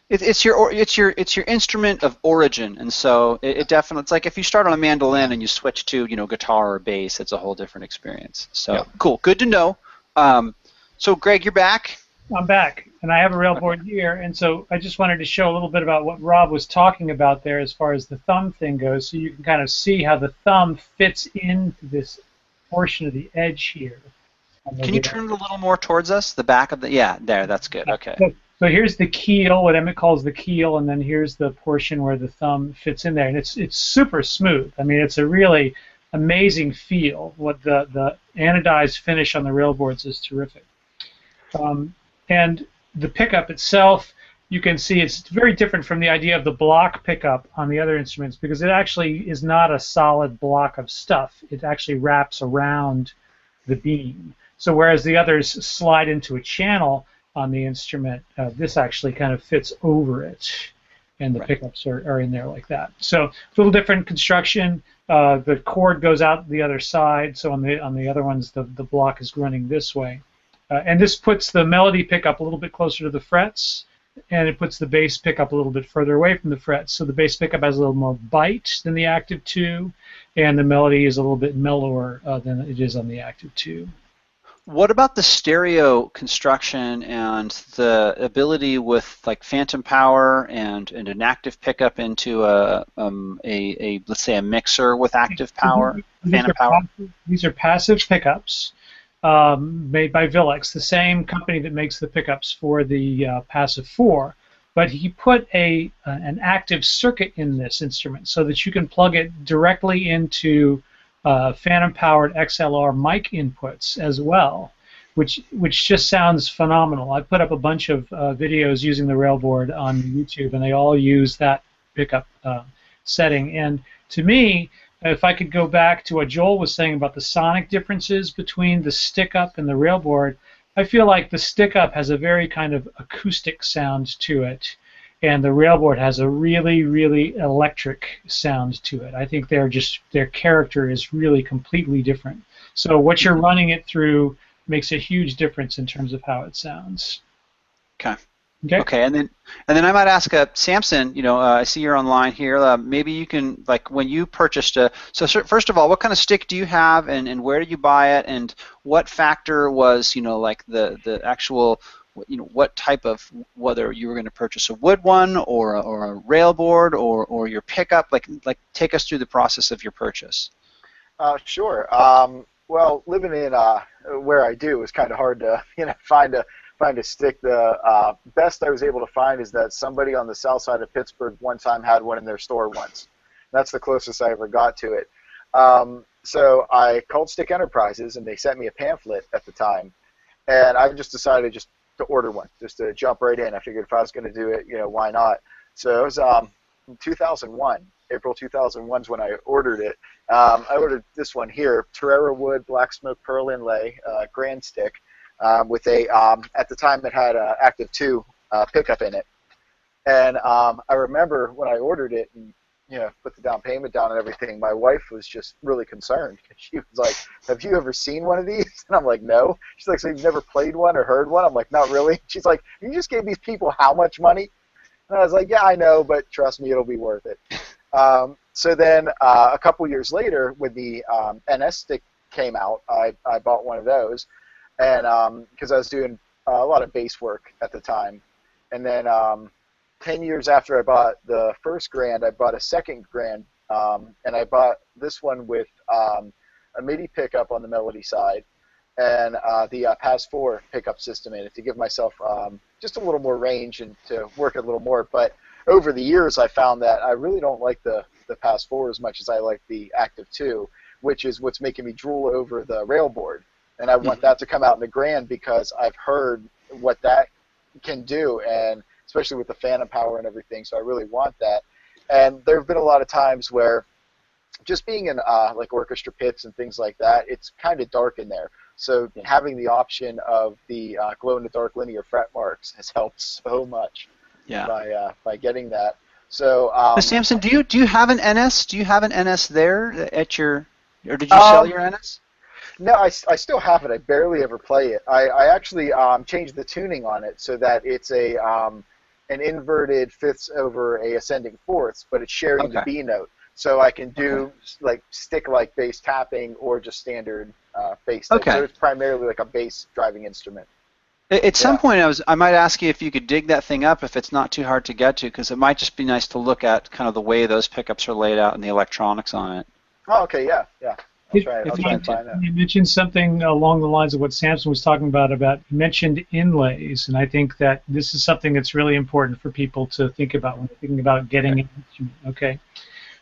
it's your instrument of origin, and so it definitely, it's like if you start on a mandolin and you switch to guitar or bass, it's a whole different experience. So yeah. Cool, good to know. So Greg, you're back.
I'm back, and I have a railboard here, and so I just wanted to show a little bit about what Rob was talking about there as far as the thumb thing goes, so you can kind of see how the thumb fits into this portion of the edge here.
Can you turn it a little more towards us? The back of the, yeah, there, that's good. Okay.
So here's the keel, what Emmett calls the keel, and then here's the portion where the thumb fits in there, and it's super smooth. I mean, it's a really amazing feel. What the anodized finish on the railboards is terrific. And the pickup itself, you can see it's very different from the idea of the block pickup on the other instruments because it actually is not a solid block of stuff. It actually wraps around the beam. So whereas the others slide into a channel on the instrument, this actually kind of fits over it, and the pickups are in there like that. So a little different construction. The cord goes out the other side, so on the other ones the block is running this way. And this puts the melody pickup a little bit closer to the frets, and it puts the bass pickup a little bit further away from the frets. So the bass pickup has a little more bite than the Active 2, and the melody is a little bit mellower than it is on the Active 2.
What about the stereo construction and the ability with like phantom power and an active pickup into a let's say a mixer with active power, phantom power?
These are passive pickups made by Villex, the same company that makes the pickups for the Passive 4. But he put an active circuit in this instrument so that you can plug it directly into phantom-powered XLR mic inputs as well, which just sounds phenomenal. I put up a bunch of videos using the railboard on YouTube, and they all use that pickup setting. And to me, if I could go back to what Joel was saying about the sonic differences between the stick-up and the railboard, I feel like the stick-up has a very kind of acoustic sound to it, and the Railboard has a really, really electric sound to it. I think their character is really completely different. So what you're running it through makes a huge difference in terms of how it sounds.
Okay.
Okay.
Okay, and then I might ask Samson. I see you're online here. Maybe you can, like, when you purchased first of all, what kind of stick do you have, and where did you buy it, and what factor was, like the actual, what type of, whether you were going to purchase a wood one or a rail board or your pickup, like take us through the process of your purchase.
Sure. Well, living in where I do is kind of hard to find a stick. The best I was able to find is that somebody on the south side of Pittsburgh one time had one in their store once. That's the closest I ever got to it. So I called Stick Enterprises, and they sent me a pamphlet at the time, and I just decided just to order one, just to jump right in. I figured if I was going to do it, why not? So it was in 2001. April 2001 is when I ordered it. I ordered this one here, Torero Wood Black Smoke Pearl Inlay Grand Stick. With a, at the time it had an Active 2 pickup in it. And I remember when I ordered it and put the down payment down and everything, my wife was just really concerned. She was like, have you ever seen one of these? And I'm like, no. She's like, so you've never played one or heard one? I'm like, not really. She's like, you just gave these people how much money? And I was like, yeah, I know, but trust me, it'll be worth it. So then a couple years later, when the NS stick came out, I bought one of those. And because I was doing a lot of bass work at the time. And then 10 years after I bought the first Grand, I bought a second Grand, and I bought this one with a MIDI pickup on the melody side and the Pass 4 pickup system in it to give myself just a little more range and to work a little more. But over the years, I found that I really don't like the Pass 4 as much as I like the Active 2, which is what's making me drool over the Railboard. And I want that to come out in the Grand because I've heard what that can do, and especially with the phantom power and everything, so I really want that. And there have been a lot of times where just being in like orchestra pits and things like that, it's kind of dark in there. So having the option of the glow-in-the-dark linear fret marks has helped so much by getting that. So,
Samson, do you have an NS? Do you have an NS there at your, or did you sell your NS?
No, I still have it. I barely ever play it. I actually changed the tuning on it so that it's an inverted fifths over a ascending fourths, but it's sharing the B note. So I can do like stick-like bass tapping or just standard bass. So it's primarily like a bass driving instrument.
At some point, I might ask you if you could dig that thing up if it's not too hard to get to, because it might just be nice to look at kind of the way those pickups are laid out and the electronics on it.
Oh, okay, yeah. I'll try and find that.
You mentioned something along the lines of what Samson was talking about you mentioned inlays, and I think that this is something that's really important for people to think about when they're thinking about getting an instrument. Okay.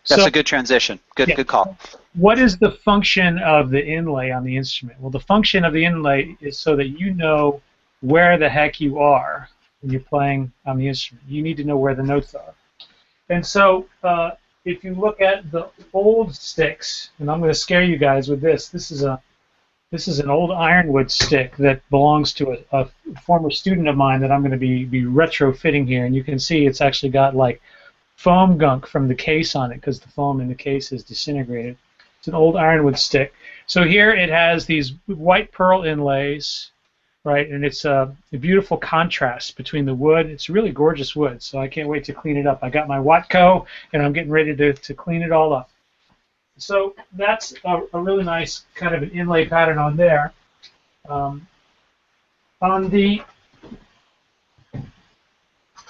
That's a good transition. Good call.
What is the function of the inlay on the instrument? Well, the function of the inlay is so that you know where the heck you are when you're playing on the instrument. You need to know where the notes are. And so if you look at the old sticks, and I'm going to scare you guys with this. This is an old ironwood stick that belongs to a former student of mine that I'm going to be retrofitting here. And you can see it's actually got like foam gunk from the case on it because the foam in the case is disintegrated. It's an old ironwood stick. So here it has these white pearl inlays, right? And it's a beautiful contrast between the wood. It's really gorgeous wood, so I can't wait to clean it up. I got my Watco, and I'm getting ready to clean it all up. So that's a really nice kind of an inlay pattern on there. On the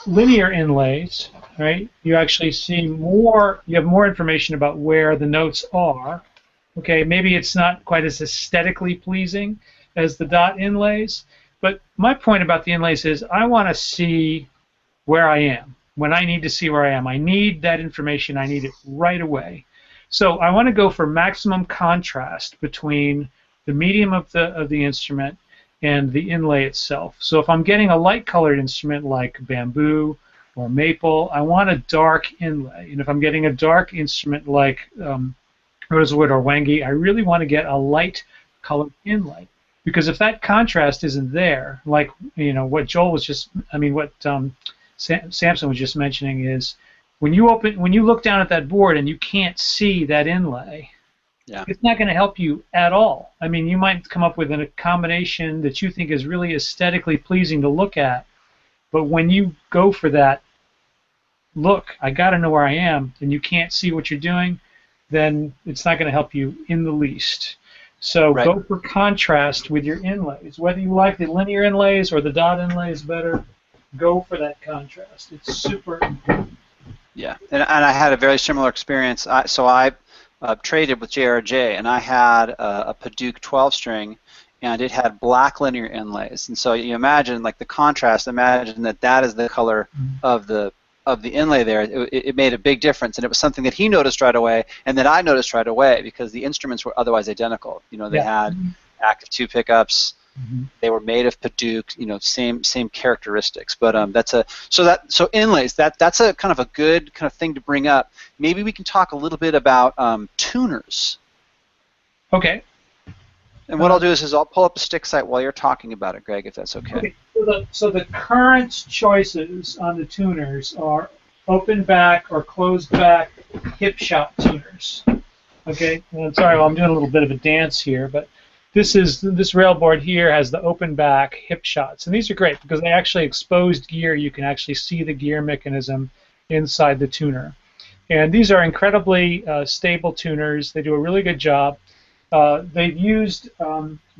linear inlays, right, you actually see more, you have more information about where the notes are. Okay, maybe it's not quite as aesthetically pleasing as the dot inlays, but my point about the inlays is I want to see where I am. When I need to see where I am, I need that information. I need it right away. So I want to go for maximum contrast between the medium of the instrument and the inlay itself. So if I'm getting a light-colored instrument like bamboo or maple, I want a dark inlay. And if I'm getting a dark instrument like rosewood or wangi, I really want to get a light-colored inlay. Because if that contrast isn't there, like what Joel was just, what Samson was just mentioning is when you look down at that board and you can't see that inlay, it's not going to help you at all. I mean, you might come up with a combination that you think is really aesthetically pleasing to look at, but when you go for that, look, I got to know where I am, and you can't see what you're doing, then it's not going to help you in the least. So go for contrast with your inlays. Whether you like the linear inlays or the dot inlays better, go for that contrast. It's super important.
Yeah, and I had a very similar experience. So I traded with JRJ, and I had a Paduke 12-string, and it had black linear inlays. And so you imagine, like the contrast. Imagine that is the color of the inlay there. It made a big difference, and it was something that he noticed right away, and that I noticed right away because the instruments were otherwise identical. You know, they had active 2 pickups. They were made of Paduke. You know, same characteristics. But so inlays. That's a kind of a good kind of thing to bring up. Maybe we can talk a little bit about tuners.
Okay.
And what I'll do is I'll pull up a stick site while you're talking about it, Greg, if that's okay.
So the current choices on the tuners are open back or closed back hip shot tuners. Okay. And sorry, I'm doing a little bit of a dance here, but this rail board here has the open back hip shots, and these are great because they actually exposed gear. You can actually see the gear mechanism inside the tuner, and these are incredibly stable tuners. They do a really good job. They've used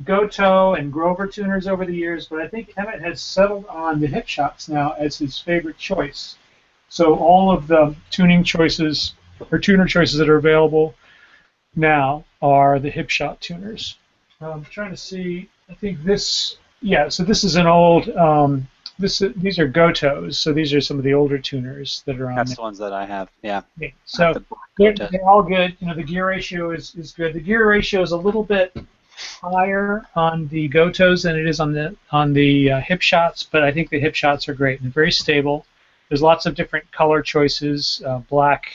Goto and Grover tuners over the years, but I think Emmett has settled on the hip shots now as his favorite choice. So all of the tuner choices that are available now are the hip shot tuners. I'm trying to see. I think this. Yeah. So this is an old. These are Gotos. So these are some of the older tuners that are on.
That's the ones that I have. Yeah.
Okay. So they're all good. You know, the gear ratio is good. The gear ratio is a little bit higher on the Gotos than it is on the hip shots, but I think the hip shots are great and very stable. There's lots of different color choices: black,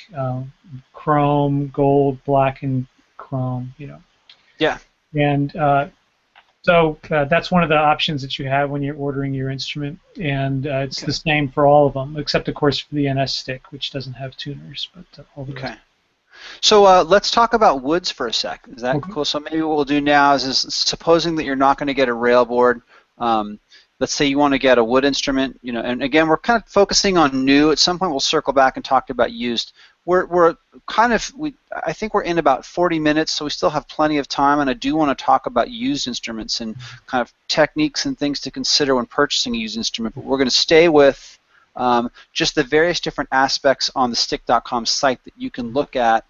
chrome, gold, black, and chrome. You know. Yeah. And so that's one of the options that you have when you're ordering your instrument, and it's the same for all of them, except of course for the NS stick, which doesn't have tuners. But all the rest.
So let's talk about woods for a sec. Is that cool? So maybe what we'll do now is supposing that you're not going to get a rail board. Let's say you want to get a wood instrument, you know, and again, we're kind of focusing on new. At some point, we'll circle back and talk about used. I think we're in about 40 minutes, so we still have plenty of time, and I do want to talk about used instruments and kind of techniques and things to consider when purchasing a used instrument, but we're going to stay with just the various different aspects on the stick.com site that you can look at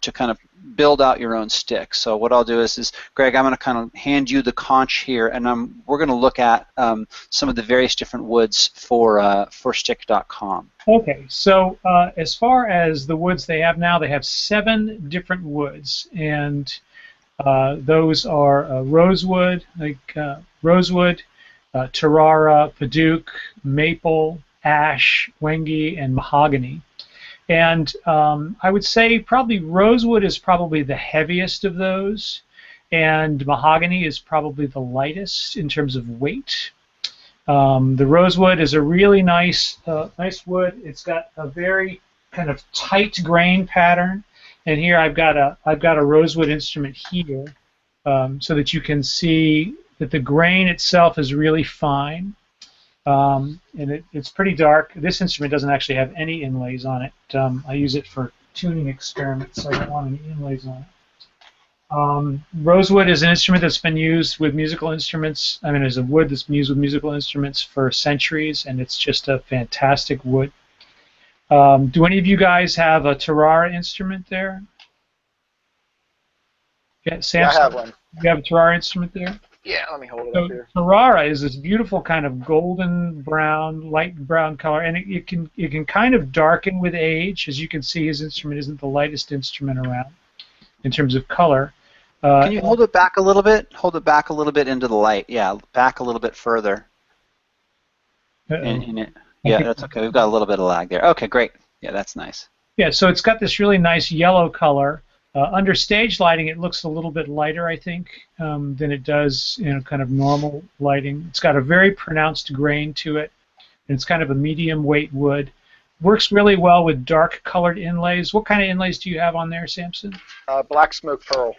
to kind of build out your own stick. So what I'll do is Greg, I'm going to kind of hand you the conch here, and we're going to look at some of the various different woods for stick.com.
Okay, so as far as the woods they have now, they have 7 different woods, and those are rosewood, Tarara, Paduke, maple, ash, wenge, and mahogany. And I would say probably rosewood is probably the heaviest of those, and mahogany is probably the lightest in terms of weight. The rosewood is a really nice wood. It's got a very kind of tight grain pattern, and here I've got a rosewood instrument here, so that you can see that the grain itself is really fine. And it's pretty dark. This instrument doesn't actually have any inlays on it. I use it for tuning experiments, so I don't want any inlays on it. Rosewood is an instrument that's been used with musical instruments. I mean, it's a wood that's been used with musical instruments for centuries, and it's just a fantastic wood. Do any of you guys have a Tarara instrument there? Yeah, Samson,
I have one.
You have a Tarara instrument there?
Yeah, let me hold it up here.
Tarara is this beautiful kind of golden brown, light brown color, and it can kind of darken with age. As you can see, his instrument isn't the lightest instrument around in terms of color.
Can you hold it back a little bit? Hold it back a little bit into the light. Yeah, back a little bit further. Yeah, that's okay. We've got a little bit of lag there. Okay, great. Yeah, that's nice.
Yeah, so it's got this really nice yellow color. Under stage lighting, it looks a little bit lighter, I think, than it does in kind of normal lighting. It's got a very pronounced grain to it. and it's kind of a medium weight wood. Works really well with dark colored inlays. What kind of inlays do you have on there, Samson?
Black smoke pearl.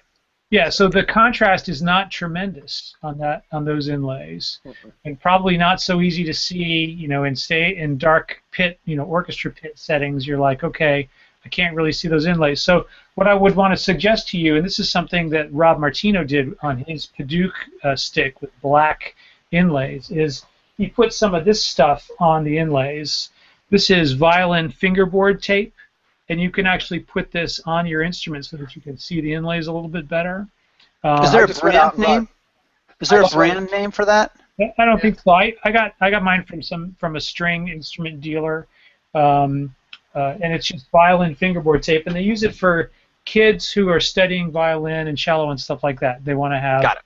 Yeah, so the contrast is not tremendous on those inlays, and probably not so easy to see. In dark pit, orchestra pit settings, you're like, okay, I can't really see those inlays. So what I would want to suggest to you, and this is something that Rob Martino did on his Paduke stick with black inlays, is he put some of this stuff on the inlays. This is violin fingerboard tape. And you can actually put this on your instrument so that you can see the inlays a little bit better.
Is there a brand name? Is there a brand name for that?
I don't think so. I got mine from a string instrument dealer, and it's just violin fingerboard tape, and they use it for kids who are studying violin and cello and stuff like that. They want to have,
Got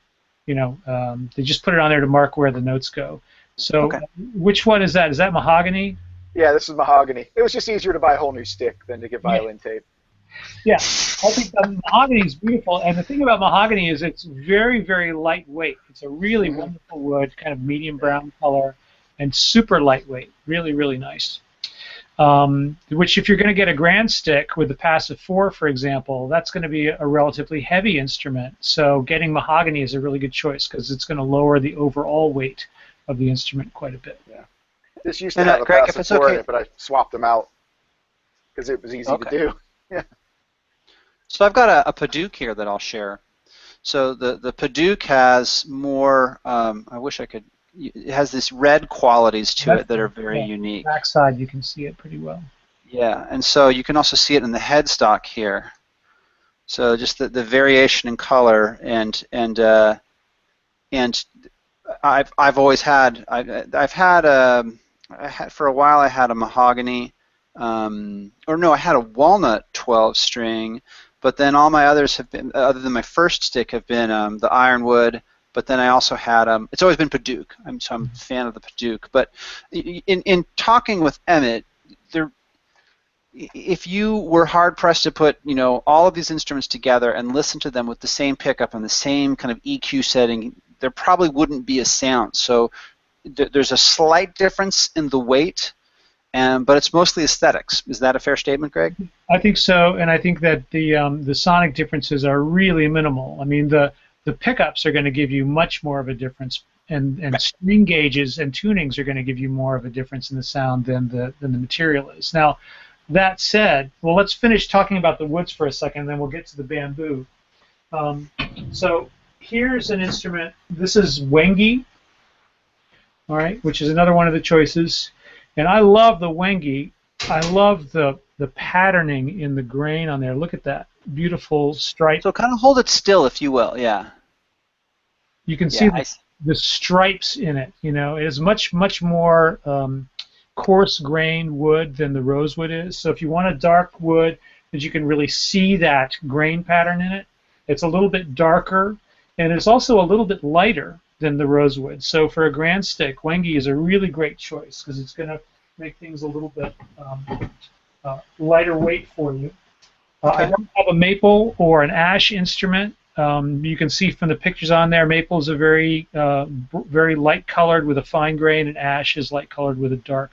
it.
They just put it on there to mark where the notes go. So,
Okay.
Which one is that? Is that mahogany?
Yeah, this is mahogany. It was just easier to buy a whole new stick than to get violin tape.
Yeah, I think the mahogany is beautiful, and the thing about mahogany is it's very, very lightweight. It's a really wonderful wood, kind of medium brown color, and super lightweight. Really, really nice. Which, if you're going to get a grand stick with the passive 4, for example, that's going to be a relatively heavy instrument. So getting mahogany is a really good choice because it's going to lower the overall weight of the instrument quite a bit.
Yeah. This used to have a
Greg,
passive
if it's
4
okay,
in it, but I swapped them out because it was easy to do. Yeah.
So I've got a Paduke here that I'll share. So the Paduke has more. I wish I could. It has these red qualities to it that are very unique.
Backside, you can see it pretty well.
Yeah, and so you can also see it in the headstock here. So just the variation in color and I've always had for a while I had a mahogany I had a walnut 12 string, but then all my others have been, other than my first stick, have been the ironwood. But then I also had it's always been Paduke. So I'm a fan of the Paduke. But in talking with Emmett, if you were hard pressed to put all of these instruments together and listen to them with the same pickup and the same kind of EQ setting, there probably wouldn't be a sound. So there's a slight difference in the weight, but it's mostly aesthetics. Is that a fair statement, Greg? I
think so, and I think that the sonic differences are really minimal. I mean, the pickups are going to give you much more of a difference, and right. String gauges and tunings are going to give you more of a difference in the sound than the material is. Now, that said, well, let's finish talking about the woods for a second, and then we'll get to the bamboo. So here's an instrument. This is Wengi, all right, which is another one of the choices. And I love the Wengi. I love the patterning in the grain on there. Look at that beautiful stripe.
So kind of hold it still, if you will. Yeah.
You can see the stripes in it. It is much more coarse grain wood than the rosewood is. So if you want a dark wood that you can really see that grain pattern in it, it's a little bit darker, and it's also a little bit lighter than the rosewood. So for a grand stick, Wengi is a really great choice because it's going to make things a little bit lighter weight for you. I don't have a maple or an ash instrument. You can see from the pictures on there, maple is a very light colored with a fine grain, and ash is light colored with a dark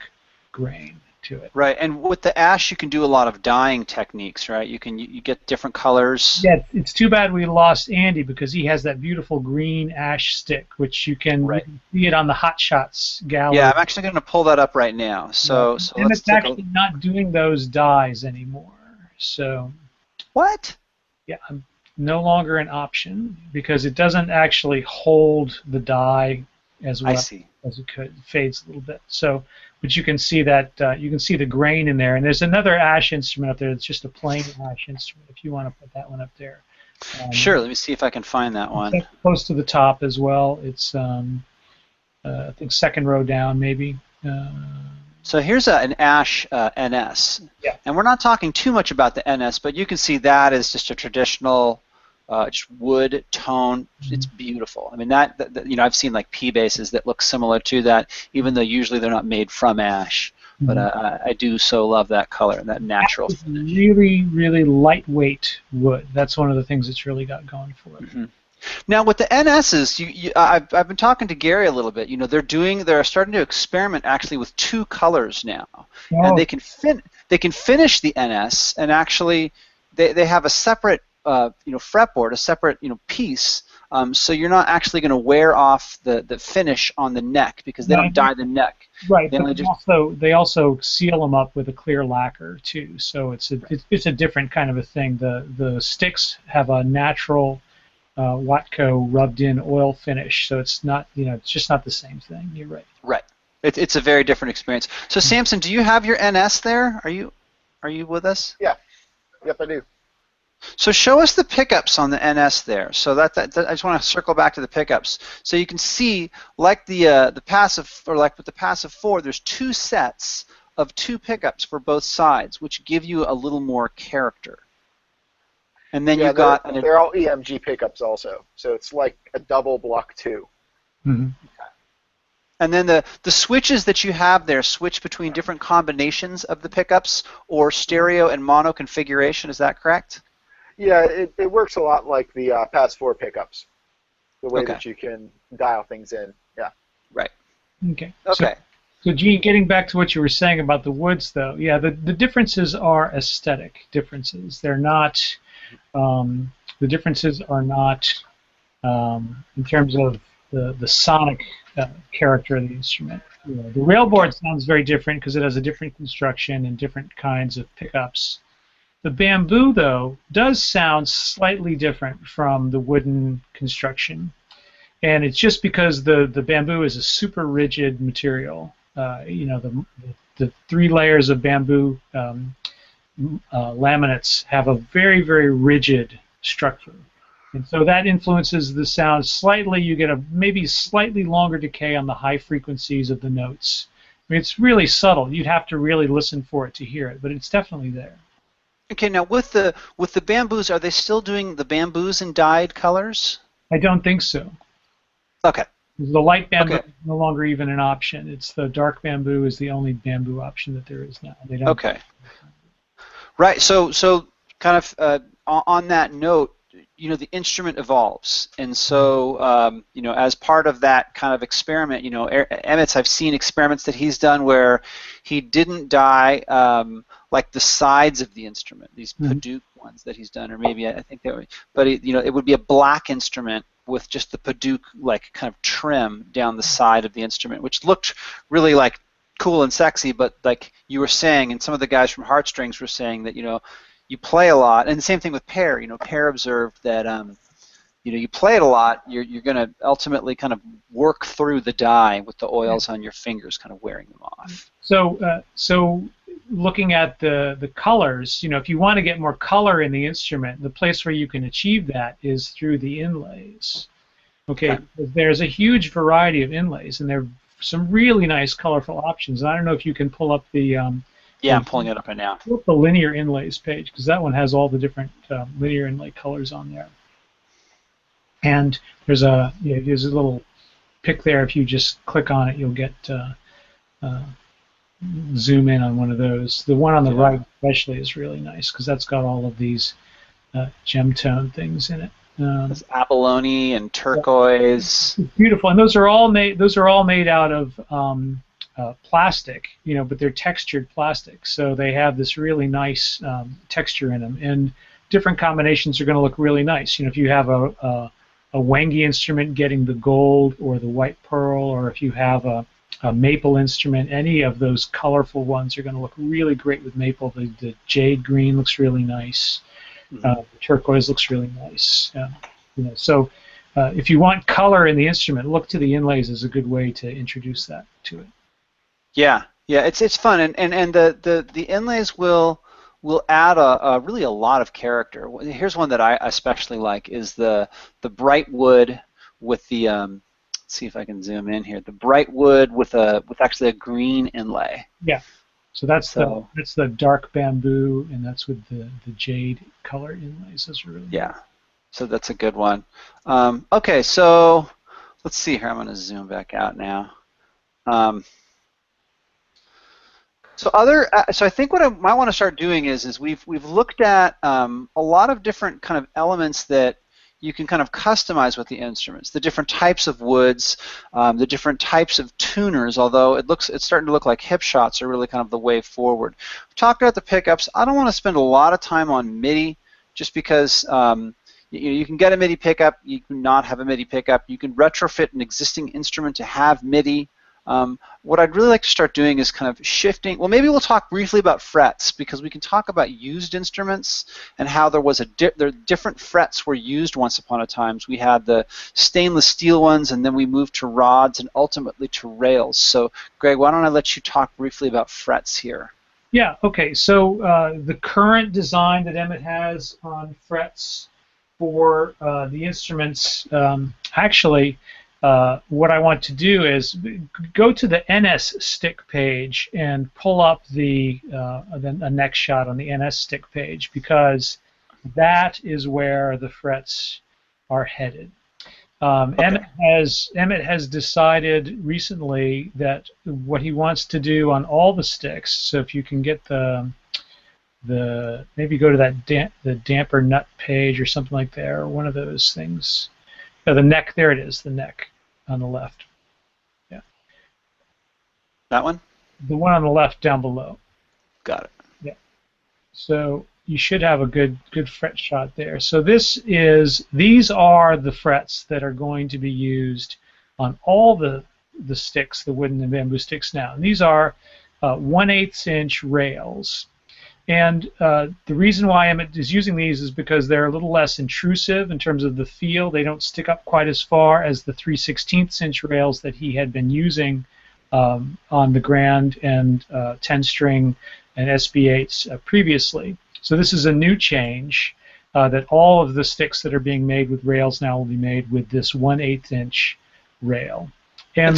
grain to it.
Right, and with the ash, you can do a lot of dyeing techniques, right? You get different colors.
Yeah, it's too bad we lost Andy because he has that beautiful green ash stick, which you can see it on the Hot Shots gallery.
Yeah, I'm actually going to pull that up right now. So
and it's actually not doing those dyes anymore. So.
What?
Yeah, no longer an option because it doesn't actually hold the dye as well as it could. It fades a little bit. So, but you can see that you can see the grain in there. And there's another ash instrument up there. It's just a plain ash instrument. If you want to put that one up there.
Sure. Let me see if I can find that one.
Close to the top as well. It's I think second row down maybe.
So here's an ash NS.
Yeah.
And we're not talking too much about the NS, but you can see that is just a traditional just wood tone. It's beautiful. I mean, I've seen like P bases that look similar to that, even though usually they're not made from ash. But I do so love that color and that natural finish.
Really, really lightweight wood. That's one of the things it's really got going for it.
Now with the NSs, I've been talking to Gary a little bit. You know, they're starting to experiment actually with two colors now, and
Oh.
they can finish the NS, and actually they have a separate fretboard, a separate piece. So you're not actually going to wear off the finish on the neck because they don't dye the neck.
Right,
They
but they also seal them up with a clear lacquer too. So it's a different kind of a thing. The sticks have a natural Watco rubbed-in oil finish, so it's not it's just not the same thing. You're right.
Right. It's a very different experience. So Samson, do you have your NS there? Are you with us?
Yeah. Yep, I do.
So show us the pickups on the NS there. So that I just want to circle back to the pickups. So you can see, like the passive, or like with the passive 4, there's two sets of two pickups for both sides, which give you a little more character. And then you've got
they're all EMG pickups also, so it's like a double block 2.
Mm-hmm.
And then the switches that you have there switch between different combinations of the pickups or stereo and mono configuration. Is that correct?
Yeah, it works a lot like the Pass 4 pickups, the way that you can dial things in. Yeah.
Right.
Okay.
Okay.
So Gene, getting back to what you were saying about the woods, though, yeah, the differences are aesthetic differences. They're not. The differences are not in terms of the sonic character of the instrument. The railboard sounds very different because it has a different construction and different kinds of pickups. The bamboo, though, does sound slightly different from the wooden construction, and it's just because the bamboo is a super rigid material. The 3 layers of bamboo laminates have a very, very rigid structure. And so that influences the sound slightly. You get a maybe slightly longer decay on the high frequencies of the notes. I mean, it's really subtle. You'd have to really listen for it to hear it, but it's definitely there.
Okay, now with the bamboos, are they still doing the bamboos in dyed colors?
I don't think so.
Okay.
The light bamboo is no longer even an option. It's the dark bamboo is the only bamboo option that there is now. They don't.
Okay. Right. So kind of on that note, the instrument evolves, and so as part of that kind of experiment, Emmett's, I've seen experiments that he's done where he didn't dye like the sides of the instrument, these Paduke ones that he's done, or maybe I think but it would be a black instrument with just the Paduke like kind of trim down the side of the instrument, which looked really like cool and sexy. But like you were saying, and some of the guys from Heartstrings were saying that you play a lot, and the same thing with Pear. Pear observed that you play it a lot, you're going to ultimately kind of work through the dye with the oils on your fingers, kind of wearing them off.
So looking at the colors, if you want to get more color in the instrument, the place where you can achieve that is through the inlays. Okay. There's a huge variety of inlays, and there are some really nice colorful options. And I don't know if you can pull up the
yeah, I'm pulling it up right now.
Pull up the linear inlays page, because that one has all the different linear inlay colors on there. And there's a little pick there. If you just click on it, you'll get zoom in on one of those. The one on the right especially is really nice because that's got all of these gem tone things in it.
There's abalone and turquoise.
It's beautiful, and those are all made out of plastic, but they're textured plastic, so they have this really nice texture in them. And different combinations are going to look really nice. If you have a Wangi instrument getting the gold or the white pearl, or if you have a maple instrument, any of those colorful ones are going to look really great with maple. The jade green looks really nice. The turquoise looks really nice. So if you want color in the instrument, look to the inlays as a good way to introduce that to it.
Yeah, it's fun, and the inlays will add really a lot of character. Here's one that I especially like is the bright wood with the let's see if I can zoom in here. The bright wood with actually a green inlay.
Yeah. So that's the dark bamboo, and that's with the jade color inlays. Those are really
nice. So that's a good one. Okay, so let's see here. I'm going to zoom back out now. So I think what I might want to start doing is we've looked at a lot of different kind of elements that you can kind of customize with the instruments, the different types of woods, the different types of tuners, although it's starting to look like hip shots are really kind of the way forward. We've talked about the pickups. I don't want to spend a lot of time on MIDI just because you can get a MIDI pickup, you can not have a MIDI pickup, you can retrofit an existing instrument to have MIDI. What I'd really like to start doing is kind of shifting. Well, maybe we'll talk briefly about frets because we can talk about used instruments and how there was different frets were used once upon a time. We had the stainless steel ones, and then we moved to rods and ultimately to rails. So, Greg, why don't I let you talk briefly about frets here?
Yeah. Okay. So the current design that Emmett has on frets for the instruments, actually. What I want to do is go to the NS Stick page and pull up a neck shot on the NS Stick page because that is where the frets are headed. Okay. Emmett has decided recently that what he wants to do on all the sticks. So if you can get maybe go to the damper nut page or something like that, or one of those things. The neck, there it is, the neck on the left. Yeah.
That one?
The one on the left down below.
Got it.
Yeah. So you should have a good fret shot there. So these are the frets that are going to be used on all the sticks, the wooden and bamboo sticks now. And these are 1/8 inch rails. And the reason why Emmett is using these is because they're a little less intrusive in terms of the feel. They don't stick up quite as far as the 3/16 inch rails that he had been using on the Grand and 10-string and SB8s previously. So this is a new change that all of the sticks that are being made with rails now will be made with this 1/8 inch rail. And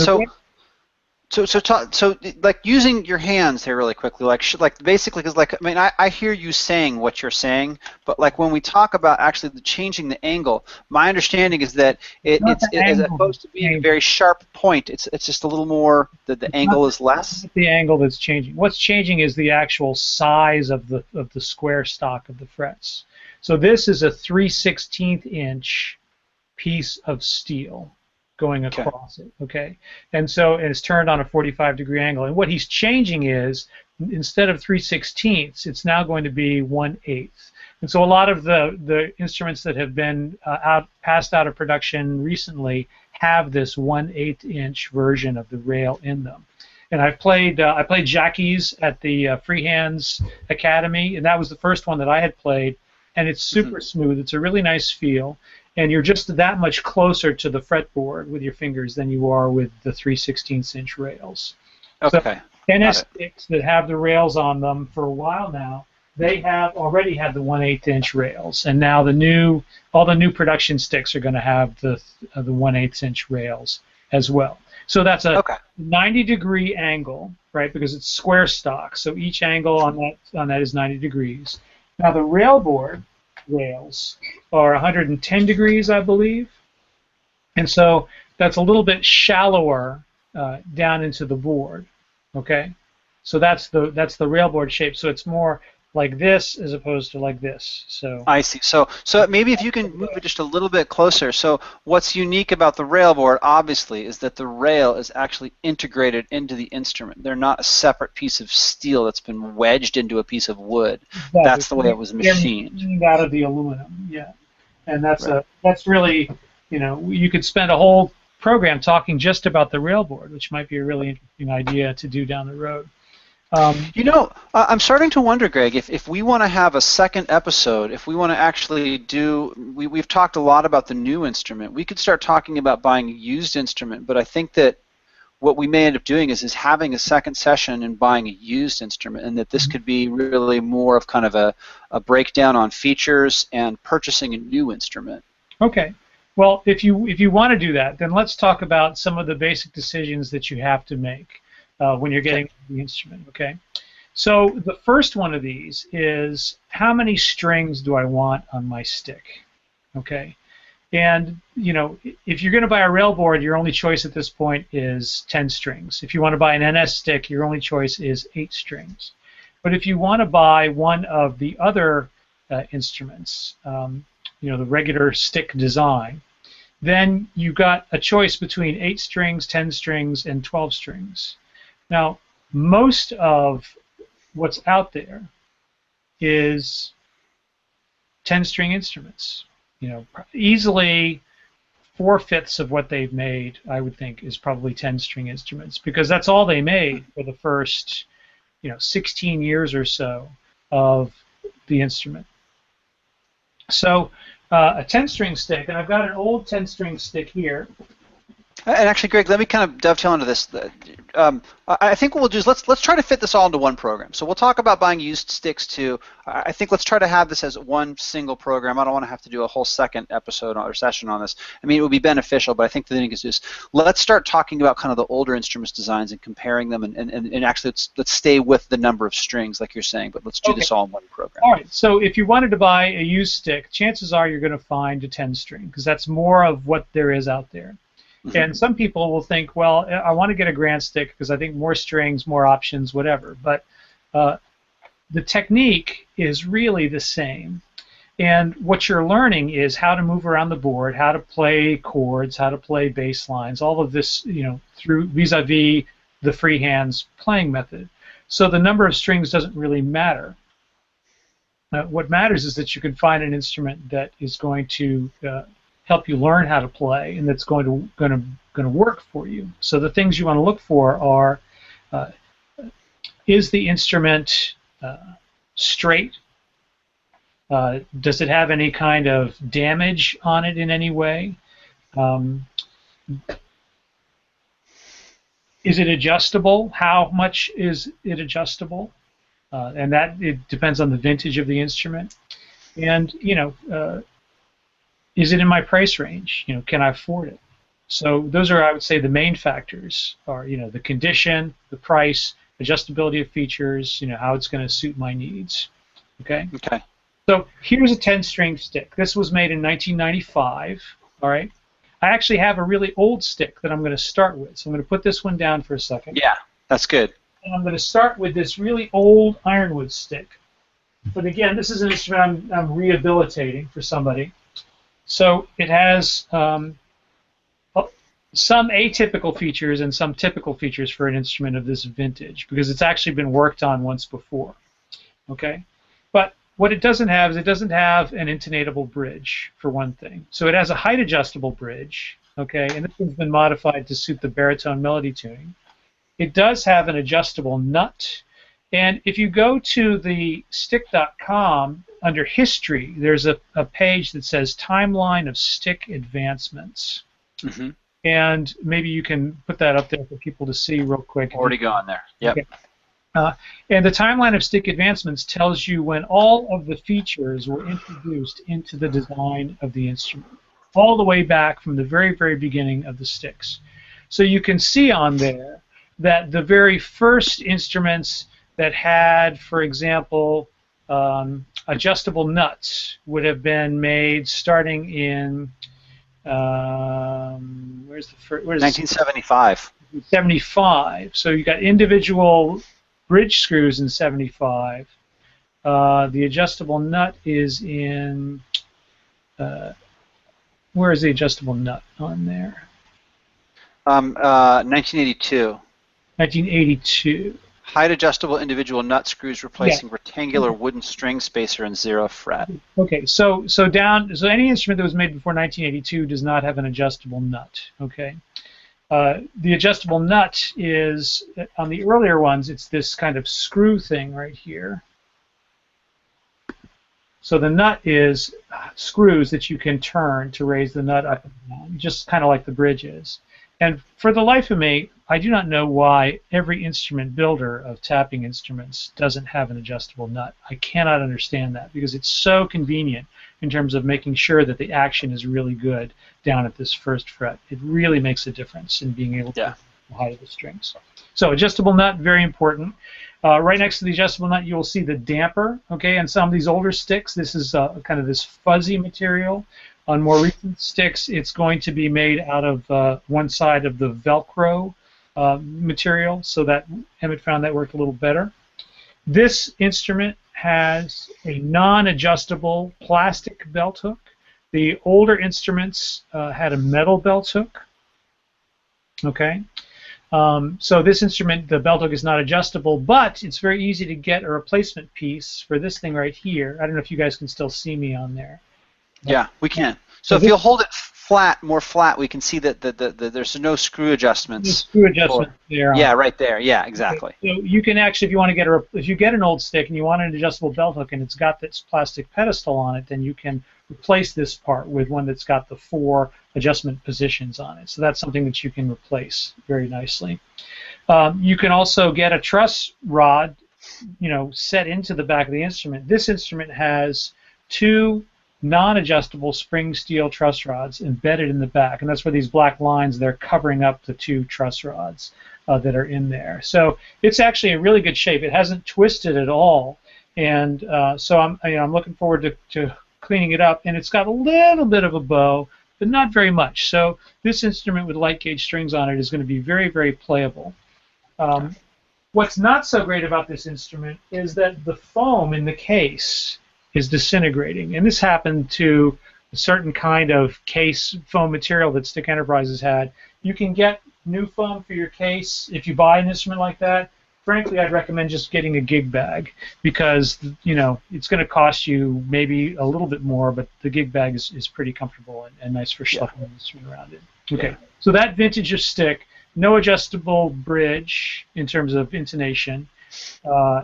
So, like using your hands here really quickly, like basically, because I mean, I hear you saying what you're saying, but like when we talk about actually changing the angle, my understanding is that it's as opposed to being a very sharp point, it's just a little more the angle is less.
Not the angle that's changing. What's changing is the actual size of the square stock of the frets. So this is a 3/16 inch piece of steel going across it, okay? And so it's turned on a 45-degree angle. And what he's changing is, instead of 3/16, it's now going to be 1/8. And so a lot of the instruments that have been passed out of production recently have this 1/8 inch version of the rail in them. And I played Jackie's at the Freehands Academy, and that was the first one that I had played, and it's super smooth. It's a really nice feel. And you're just that much closer to the fretboard with your fingers than you are with the 3/16 inch rails.
Okay.
So NS sticks that have the rails on them for a while now, they have already had the 1/8 inch rails, and now all the new production sticks are going to have the 1/8 inch rails as well. So that's a 90-degree angle, right? Because it's square stock, so each angle on that is 90 degrees. Now the railboard rails are 110 degrees, I believe, and so that's a little bit shallower down into the board. Okay, so that's the railboard shape. So it's more like this as opposed to like this. So
I see. So maybe if you can move it just a little bit closer. So what's unique about the railboard, obviously, is that the rail is actually integrated into the instrument. They're not a separate piece of steel that's been wedged into a piece of wood. Exactly. That's the way it was machined.
Out of the aluminum, yeah. And that's really, you could spend a whole program talking just about the railboard, which might be a really interesting idea to do down the road.
I'm starting to wonder, Greg, if we want to have a second episode, if we want to actually we've talked a lot about the new instrument. We could start talking about buying a used instrument, but I think that what we may end up doing is having a second session and buying a used instrument, and that this could be really more of kind of a breakdown on features and purchasing a new instrument.
Okay. Well, if you want to do that, then let's talk about some of the basic decisions that you have to make when you're getting the instrument, okay? So the first one of these is, how many strings do I want on my stick, okay? And, if you're going to buy a railboard, your only choice at this point is 10 strings. If you want to buy an NS stick, your only choice is 8 strings. But if you want to buy one of the other instruments, the regular stick design, then you've got a choice between 8 strings, 10 strings, and 12 strings. Now, most of what's out there is 10-string instruments. Easily 4/5 of what they've made, I would think, is probably 10-string instruments, because that's all they made for the first 16 years or so of the instrument. So a 10-string stick, and I've got an old 10-string stick here.
And actually, Greg, let me kind of dovetail into this. I think what we'll do is let's try to fit this all into one program. So we'll talk about buying used sticks too. I think let's try to have this as one single program. I don't want to have to do a whole second episode or session on this. I mean, it would be beneficial, but I think the thing is just let's start talking about kind of the older instruments designs and comparing them, and actually let's stay with the number of strings like you're saying, but let's do this all in one program.
All right. So if you wanted to buy a used stick, chances are you're going to find a 10-string, because that's more of what there is out there. And some people will think, well, I want to get a grand stick because I think more strings, more options, whatever. But the technique is really the same. And what you're learning is how to move around the board, how to play chords, how to play bass lines, all of this, through vis-a-vis the freehands playing method. So the number of strings doesn't really matter. What matters is that you can find an instrument that is going to help you learn how to play, and that's going to work for you. So the things you want to look for are: is the instrument straight? Does it have any kind of damage on it in any way? Is it adjustable? How much is it adjustable? And that it depends on the vintage of the instrument. And is it in my price range? Can I afford it? So those are, I would say, the main factors are, the condition, the price, adjustability of features, how it's going to suit my needs. Okay?
Okay.
So here's a 10-string stick. This was made in 1995, all right? I actually have a really old stick that I'm going to start with. So I'm going to put this one down for a second.
Yeah, that's good.
And I'm going to start with this really old ironwood stick. But again, this is an instrument I'm rehabilitating for somebody. So it has some atypical features and some typical features for an instrument of this vintage, because it's actually been worked on once before. Okay? But what it doesn't have is it doesn't have an intonatable bridge, for one thing. So it has a height adjustable bridge, okay, and this one's been modified to suit the baritone melody tuning. It does have an adjustable nut, and if you go to the stick.com, under history, there's a page that says timeline of stick advancements.
Mm-hmm.
And maybe you can put that up there for people to see real quick.
Already gone there. Yep.
Okay. And the timeline of stick advancements tells you when all of the features were introduced into the design of the instrument, all the way back from the very, very beginning of the sticks. So you can see on there that the very first instruments that had, for example, adjustable nuts would have been made starting in where's the first?
1975.
75. So you got individual bridge screws in 75. The adjustable nut is in where is the adjustable nut on there?
1982.
1982.
Height adjustable individual nut screws replacing rectangular wooden string spacer and 0 fret.
Okay, so any instrument that was made before 1982 does not have an adjustable nut. Okay, the adjustable nut is on the earlier ones. It's this kind of screw thing right here. So the nut is screws that you can turn to raise the nut up and down, just kind of like the bridge is. And for the life of me, I do not know why every instrument builder of tapping instruments doesn't have an adjustable nut. I cannot understand that, because it's so convenient in terms of making sure that the action is really good down at this first fret. It really makes a difference in being able to the height of the strings. So adjustable nut, very important. Right next to the adjustable nut, you will see the damper. Okay, and some of these older sticks, this is kind of this fuzzy material. On more recent sticks, it's going to be made out of one side of the Velcro material, so that Emmett found that worked a little better. This instrument has a non-adjustable plastic belt hook, The older instruments had a metal belt hook. Okay. So this instrument, the belt hook is not adjustable, but it's very easy to get a replacement piece for this thing right here. I don't know if you guys can still see me on there.
Yeah, we can. So if you'll hold it flat, more flat, we can see that there's no screw adjustments.
The screw adjustment there.
Yeah, right there. Yeah, exactly.
Okay. So you can actually, if you want to get if you get an old stick and you want an adjustable belt hook and it's got this plastic pedestal on it, then you can replace this part with one that's got the 4 adjustment positions on it. So that's something that you can replace very nicely. You can also get a truss rod, set into the back of the instrument. This instrument has 2 non-adjustable spring steel truss rods embedded in the back, and that's where these black lines, they're covering up the 2 truss rods that are in there. So it's actually in really good shape. It hasn't twisted at all, and so I'm looking forward to cleaning it up. And it's got a little bit of a bow, but not very much. So this instrument with light gauge strings on it is going to be very, very playable. What's not so great about this instrument is that the foam in the case is disintegrating, and this happened to a certain kind of case foam material that Stick Enterprises had. You can get new foam for your case if you buy an instrument like that. Frankly, I'd recommend just getting a gig bag because it's going to cost you maybe a little bit more, but the gig bag is pretty comfortable and nice for schlepping the instrument around it. Okay, so that vintage of Stick, no adjustable bridge in terms of intonation.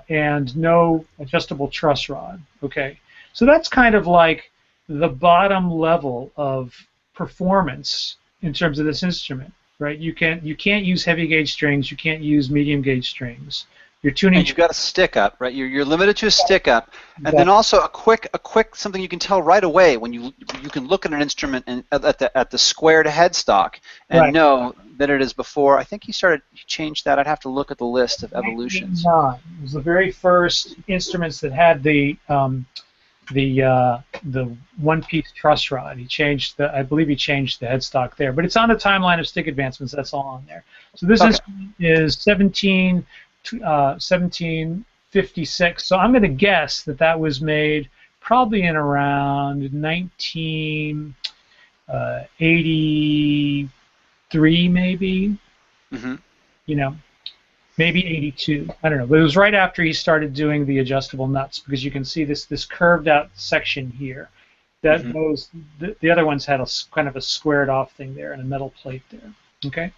And no adjustable truss rod. Okay, so that's kind of like the bottom level of performance in terms of this instrument, right? You can't use heavy gauge strings. You can't use medium gauge strings. You're tuning.
And you've got a stick up, right? You're limited to a stick up, and then also a quick something you can tell right away when you can look at an instrument and at the squared headstock and know that it is before. I think he changed that. I'd have to look at the list of evolutions.
It was the very first instruments that had the one-piece truss rod. I believe he changed the headstock there, but it's on the timeline of stick advancements. That's all on there. So this instrument is 1756. So I'm going to guess that was made probably in around 1983, maybe. Maybe 82. I don't know. But it was right after he started doing the adjustable nuts, because you can see this curved out section here. That the other ones had a kind of a squared off thing there and a metal plate there. Okay.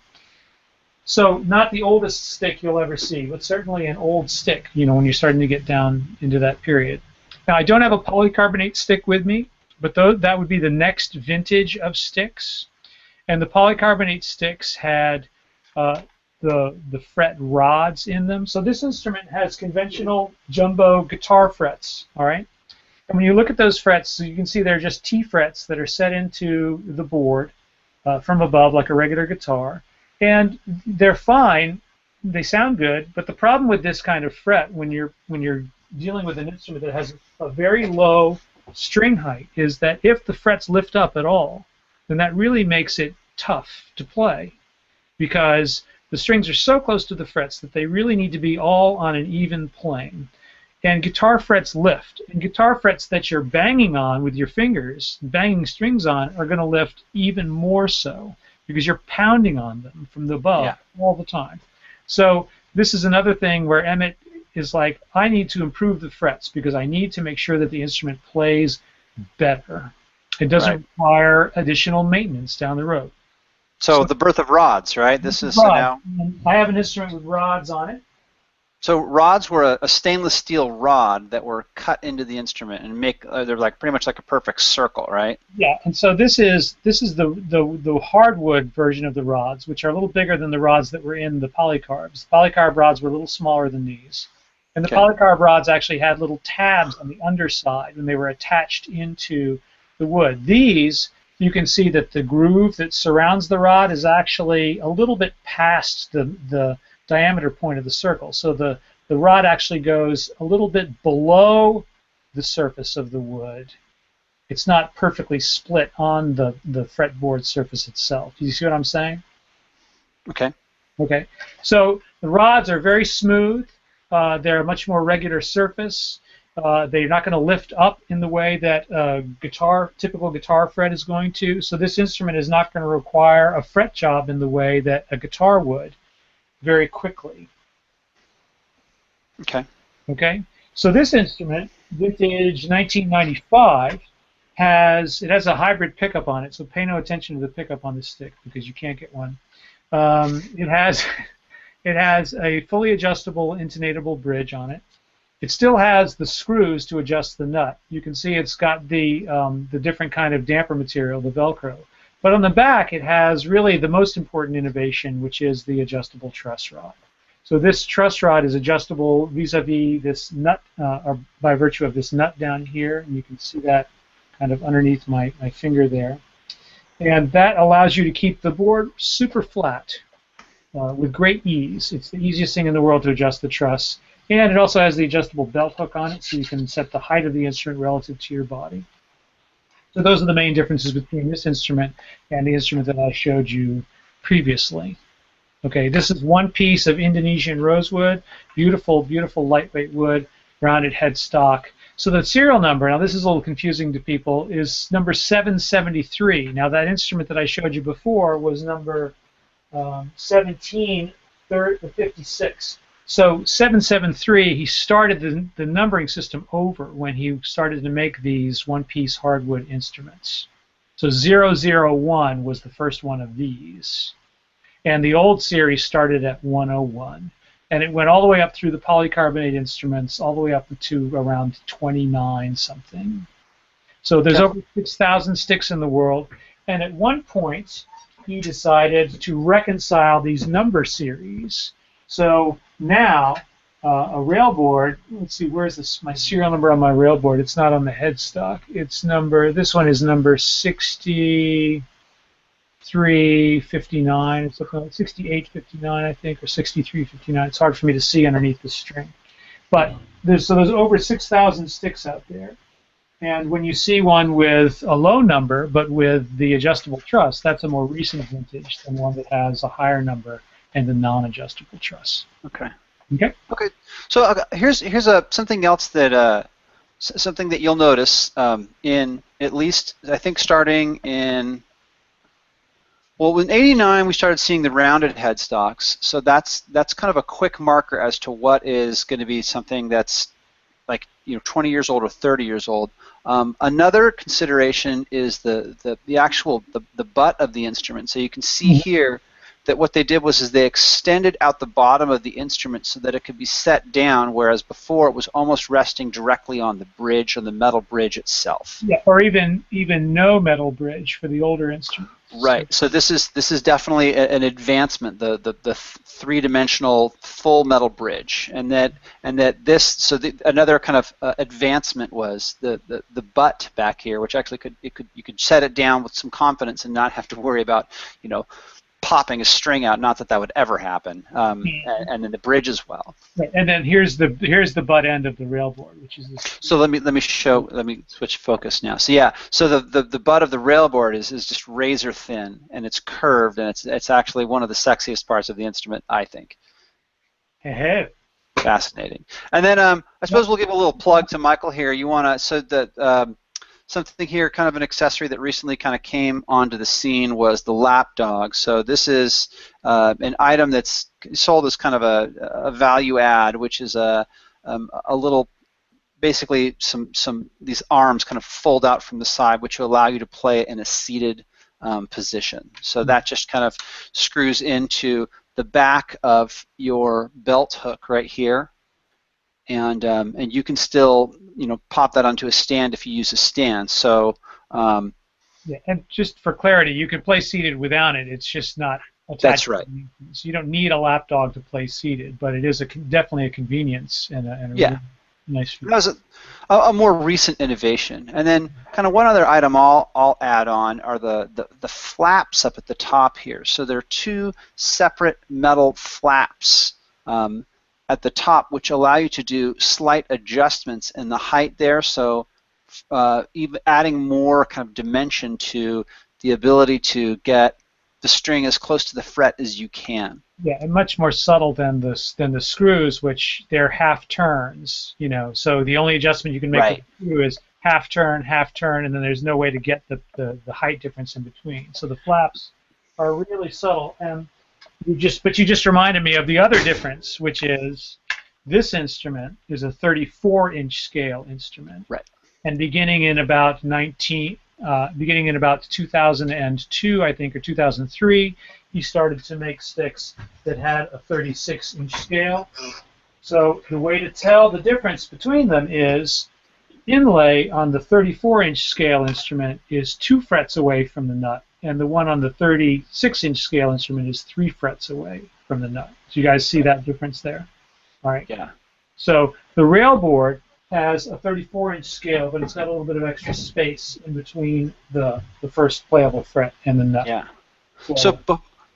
So not the oldest stick you'll ever see, but certainly an old stick, when you're starting to get down into that period. Now, I don't have a polycarbonate stick with me, but that would be the next vintage of sticks. And the polycarbonate sticks had the fret rods in them. So this instrument has conventional jumbo guitar frets, all right? And when you look at those frets, so you can see they're just T frets that are set into the board from above like a regular guitar. And they're fine, they sound good, but the problem with this kind of fret when you're dealing with an instrument that has a very low string height is that if the frets lift up at all, then that really makes it tough to play, because the strings are so close to the frets that they really need to be all on an even plane. And guitar frets lift, and guitar frets that you're banging on with your fingers, banging strings on, are going to lift even more so, because you're pounding on them from the above all the time. So this is another thing where Emmett is like, I need to improve the frets because I need to make sure that the instrument plays better. It doesn't require additional maintenance down the road.
So the birth of rods, right? This is
now. I have an instrument with rods on it.
So rods were a stainless steel rod that were cut into the instrument and they're like pretty much like a perfect circle, right?
Yeah, and so this is the hardwood version of the rods, which are a little bigger than the rods that were in the polycarbs. The polycarb rods were a little smaller than these. And the polycarb rods actually had little tabs on the underside when they were attached into the wood. These, you can see that the groove that surrounds the rod is actually a little bit past the diameter point of the circle. So the rod actually goes a little bit below the surface of the wood. It's not perfectly split on the fretboard surface itself. Do you see what I'm saying?
Okay.
Okay. So the rods are very smooth. They're a much more regular surface. They're not going to lift up in the way that typical guitar fret is going to. So this instrument is not going to require a fret job in the way that a guitar would very quickly.
Okay.
Okay. So this instrument, vintage 1995, has a hybrid pickup on it. So pay no attention to the pickup on the stick because you can't get one. It has a fully adjustable intonatable bridge on it. It still has the screws to adjust the nut. You can see it's got the different kind of damper material, the Velcro. But on the back, it has really the most important innovation, which is the adjustable truss rod. So this truss rod is adjustable vis-a-vis this nut, or by virtue of this nut down here. And you can see that kind of underneath my finger there. And that allows you to keep the board super flat with great ease. It's the easiest thing in the world to adjust the truss. And it also has the adjustable belt hook on it, so you can set the height of the instrument relative to your body. So those are the main differences between this instrument and the instrument that I showed you previously. Okay, this is one piece of Indonesian rosewood, beautiful, beautiful lightweight wood, rounded headstock. So the serial number, now this is a little confusing to people, is number 773. Now that instrument that I showed you before was number 1756. So 773, he started the numbering system over when he started to make these one-piece hardwood instruments. So 001 was the first one of these. And the old series started at 101. And it went all the way up through the polycarbonate instruments, all the way up to around 29 something. So there's over 6,000 sticks in the world. And at one point, he decided to reconcile these number series. So now, a railboard, let's see, where's this, my serial number on my railboard? It's not on the headstock. It's this one is number 6359, it's 6859, I think, or 6359. It's hard for me to see underneath the string. But there's over 6,000 sticks out there. And when you see one with a low number, but with the adjustable truss, that's a more recent vintage than one that has a higher number and the non-adjustable truss.
Okay.
Okay.
Okay. So here's something else that something that you'll notice in at least I think starting in in '89 we started seeing the rounded headstocks. So that's kind of a quick marker as to what is going to be something that's like 20 years old or 30 years old. Another consideration is the actual butt of the instrument. So you can see here that what they did was they extended out the bottom of the instrument so that it could be set down, whereas before it was almost resting directly on the bridge, on the metal bridge itself.
Yeah, or even no metal bridge for the older instruments.
Right. So this is definitely an advancement, the three-dimensional full metal bridge, another kind of advancement was the butt back here, which actually you could set it down with some confidence and not have to worry about popping a string out. Not that would ever happen. And then the bridge as well.
Right. And then here's the butt end of the railboard, which is this.
So let me switch focus now. So yeah, so the butt of the railboard is just razor thin and it's curved, and it's actually one of the sexiest parts of the instrument, I think.
Hey.
Fascinating. And then I suppose we'll give a little plug to Michael here. You want to something here, kind of an accessory that recently kind of came onto the scene was the lap dog. So this is an item that's sold as kind of a value add, which is a little, basically these arms kind of fold out from the side, which will allow you to play it in a seated position. So that just kind of screws into the back of your belt hook right here. And you can still pop that onto a stand if you use a stand. So
yeah, and just for clarity, you can play seated without it. It's just not attached.
That's right.
So you don't need a lap dog to play seated, but it is definitely a convenience and a really nice feature.
That was a more recent innovation. And then kind of one other item I'll add on are the flaps up at the top here. So there are two separate metal flaps at the top, which allow you to do slight adjustments in the height there, so even adding more kind of dimension to the ability to get the string as close to the fret as you can.
Yeah, and much more subtle than the screws, which they're half turns. So the only adjustment you can make with
Right.
the screw is half turn, and then there's no way to get the height difference in between. So the flaps are really subtle, and but you just reminded me of the other difference, which is this instrument is a 34-inch scale instrument,
Right.
and beginning in about 2002, I think, or 2003, he started to make sticks that had a 36-inch scale. So the way to tell the difference between them is inlay on the 34-inch scale instrument is 2 frets away from the nut, and the one on the 36-inch scale instrument is 3 frets away from the nut. So you guys see that difference there? All right.
Yeah.
So the rail board has a 34-inch scale, but it's got a little bit of extra space in between the first playable fret and the nut.
Yeah. So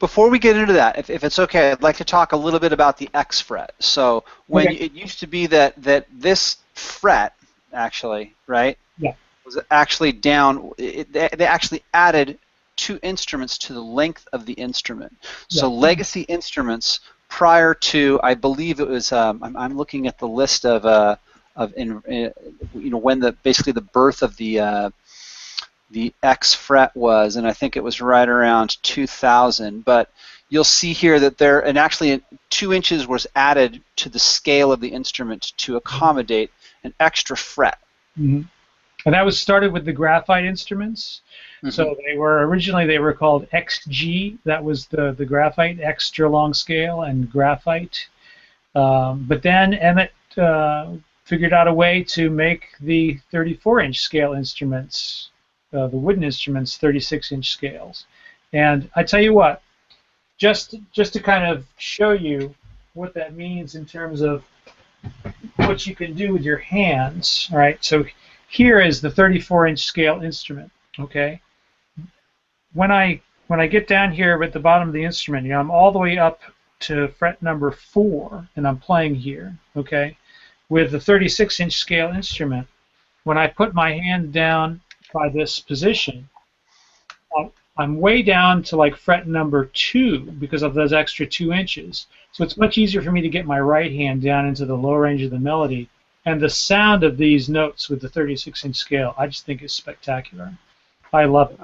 before we get into that, if it's okay, I'd like to talk a little bit about the X fret. So when it used to be that this fret, actually, right?
Yeah.
Was actually down. They actually added 2 instruments to the length of the instrument. So legacy instruments prior to, I believe it was, I'm looking at the list of when basically the birth of the X fret was, and I think it was right around 2000. But you'll see here that and actually 2 inches was added to the scale of the instrument to accommodate an extra fret.
Mm-hmm. And that was started with the graphite instruments. Mm-hmm. So originally they were called XG. That was the graphite, extra long scale, and graphite. But then Emmett figured out a way to make the 34-inch scale instruments, the wooden instruments, 36-inch scales. And I tell you what, just to kind of show you what that means in terms of what you can do with your hands, right? So here is the 34-inch scale instrument, okay? When I get down here at the bottom of the instrument, I'm all the way up to fret number 4, and I'm playing here, okay? With the 36-inch scale instrument, when I put my hand down by this position, I'm way down to like fret number 2 because of those extra 2 inches. So it's much easier for me to get my right hand down into the low range of the melody. And the sound of these notes with the 36-inch scale, I just think is spectacular. I love it.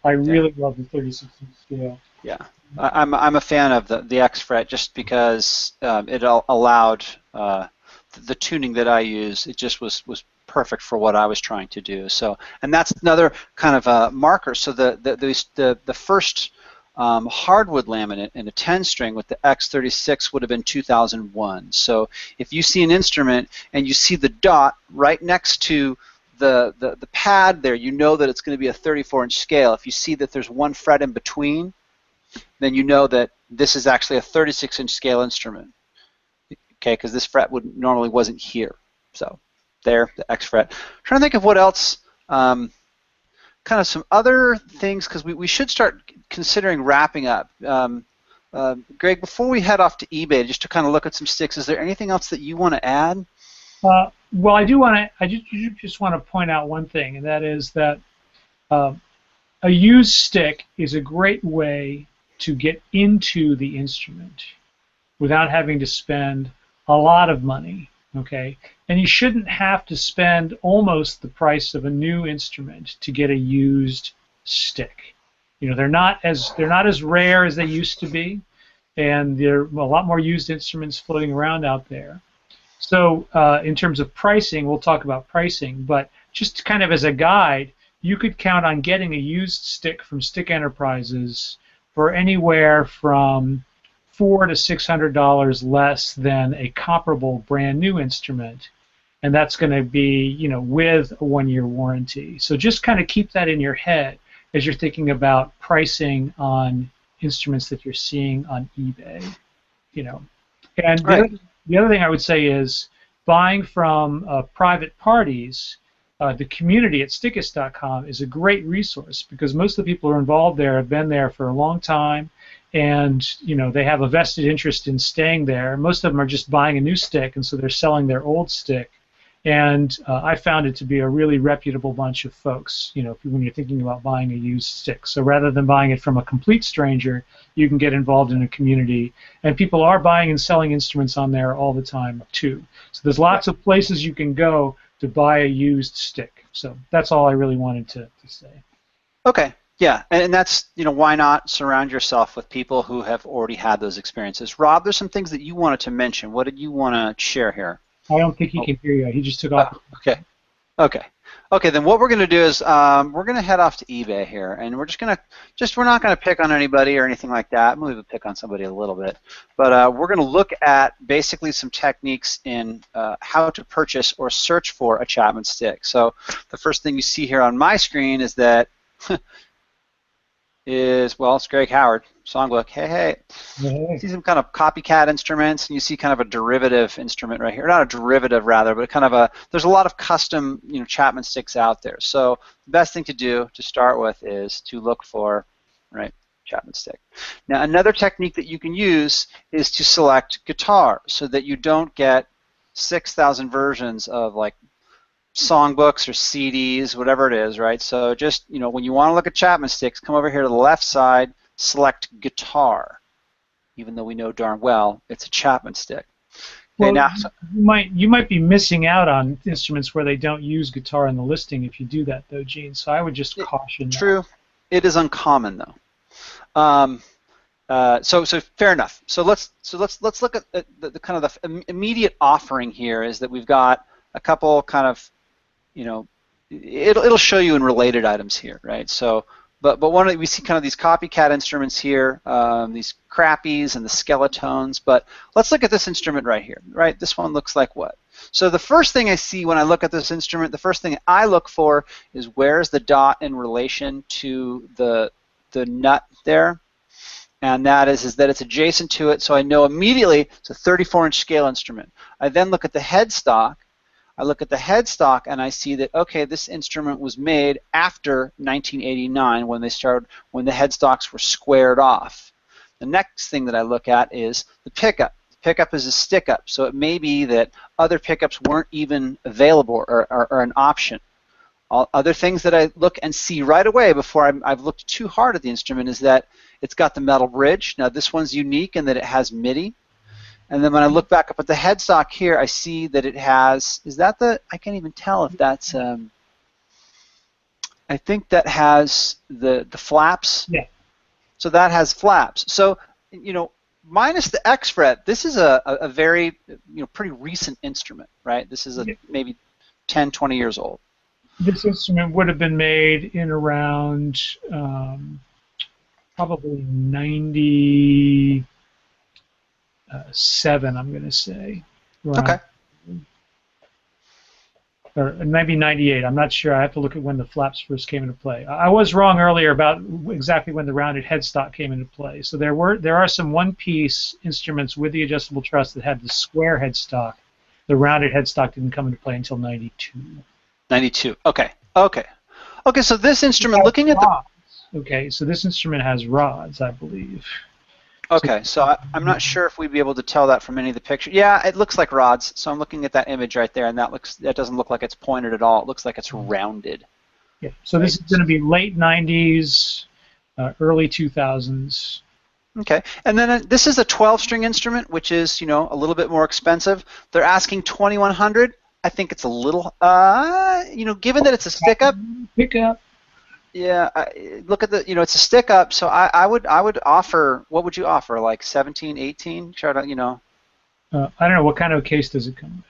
I really love the 36-inch scale.
Yeah, I'm a fan of the X fret just because it allowed the tuning that I use. It just was perfect for what I was trying to do. So, and that's another kind of a marker. So the first hardwood laminate in a 10-string with the X36 would have been 2001. So if you see an instrument and you see the dot right next to the pad there, you know that it's going to be a 34-inch scale. If you see that there's 1 fret in between, then you know that this is actually a 36-inch scale instrument. Okay, because this fret normally wasn't here. So there, the X fret. I'm trying to think of what else, kind of some other things, because we should start considering wrapping up. Greg, before we head off to eBay, just to kind of look at some sticks, is there anything else that you want to add?
Well, I just want to point out one thing, and that is that a used stick is a great way to get into the instrument without having to spend a lot of money, okay? And you shouldn't have to spend almost the price of a new instrument to get a used stick. They're not as rare as they used to be, and there are a lot more used instruments floating around out there. So in terms of pricing, we'll talk about pricing, but just kind of as a guide, you could count on getting a used stick from Stick Enterprises for anywhere from $400 to $600 less than a comparable brand new instrument, and that's going to be with a 1-year warranty. So just kind of keep that in your head as you're thinking about pricing on instruments that you're seeing on eBay. And
right.
The other thing I would say is buying from private parties. The community at Stickist.com is a great resource because most of the people who are involved there have been there for a long time, and they have a vested interest in staying there. Most of them are just buying a new stick, and so they're selling their old stick. And I found it to be a really reputable bunch of folks, you know, when you're thinking about buying a used stick. So rather than buying it from a complete stranger, you can get involved in a community. And people are buying and selling instruments on there all the time, too. So there's lots of places you can go to buy a used stick. So that's all I really wanted to say.
Okay. Yeah, and that's, you know, why not surround yourself with people who have already had those experiences. Rob, there's some things that you wanted to mention. What did you want to share here?
I don't think he can hear you. He just took off.
Okay, then what we're going to do is we're going to head off to eBay here, and we're we're not going to pick on anybody or anything like that. Maybe we'll pick on somebody a little bit, but we're going to look at basically some techniques in how to purchase or search for a Chapman stick. So the first thing you see here on my screen is that it's Greg Howard, songbook. Hey. You see some kind of copycat instruments, and you see kind of a derivative instrument right here. Not a derivative, rather, but kind of there's a lot of custom, you know, Chapman sticks out there. So the best thing to do to start with is to look for, right, Chapman stick. Now, another technique that you can use is to select guitar so that you don't get 6,000 versions of, like, songbooks or CDs, whatever it is, right? So just, you know, when you want to look at Chapman sticks, come over here to the left side, select guitar, even though we know darn well it's a Chapman stick. Okay,
Well,
now,
you might be missing out on instruments where they don't use guitar in the listing if you do that, though, Gene. So I would just caution that.
True. It is uncommon, though. So fair enough. So let's look at the kind of the immediate offering here is that we've got a couple kind of, you know, it'll show you in related items here, right? So, but we see kind of these copycat instruments here, these crappies and the skeletones. But let's look at this instrument right here, right? This one looks like what? So the first thing I see when I look at this instrument, the first thing I look for is where's the dot in relation to the nut there, and that is that it's adjacent to it. So I know immediately it's a 34-inch scale instrument. I then look at the headstock. I look at the headstock and I see that, okay, this instrument was made after 1989 when the headstocks were squared off. The next thing that I look at is the pickup. The pickup is a stick-up, so it may be that other pickups weren't even available or an option. Other things that I look and see right away before I've looked too hard at the instrument is that it's got the metal bridge. Now this one's unique in that it has MIDI. And then when I look back up at the headstock here, I see that it has, I can't even tell if that's, I think that has the flaps.
Yeah.
So that has flaps. So, you know, minus the X fret, this is a very, you know, pretty recent instrument, right? This is maybe 10, 20 years old.
This instrument would have been made in around probably 97, I'm going to say.
Okay.
Or maybe 98. I'm not sure. I have to look at when the flaps first came into play. I was wrong earlier about exactly when the rounded headstock came into play. So there are some one-piece instruments with the adjustable truss that had the square headstock. The rounded headstock didn't come into play until 92.
92. Okay. So this instrument, looking at the.
Okay, so this instrument has rods, I believe.
Okay, so I'm not sure if we'd be able to tell that from any of the pictures. Yeah, it looks like rods. So I'm looking at that image right there, and that doesn't look like it's pointed at all. It looks like it's rounded.
Yeah. So this is going to be late 90s, early 2000s.
Okay, and then this is a 12-string instrument, which is, you know, a little bit more expensive. They're asking $2,100. I think it's a little, you know, given that it's a stick-up.
Pickup.
Yeah, look at the, you know, it's a stick-up, so I would offer, what would you offer, like 17, 18? Try to, you know.
I don't know, what kind of a case does it come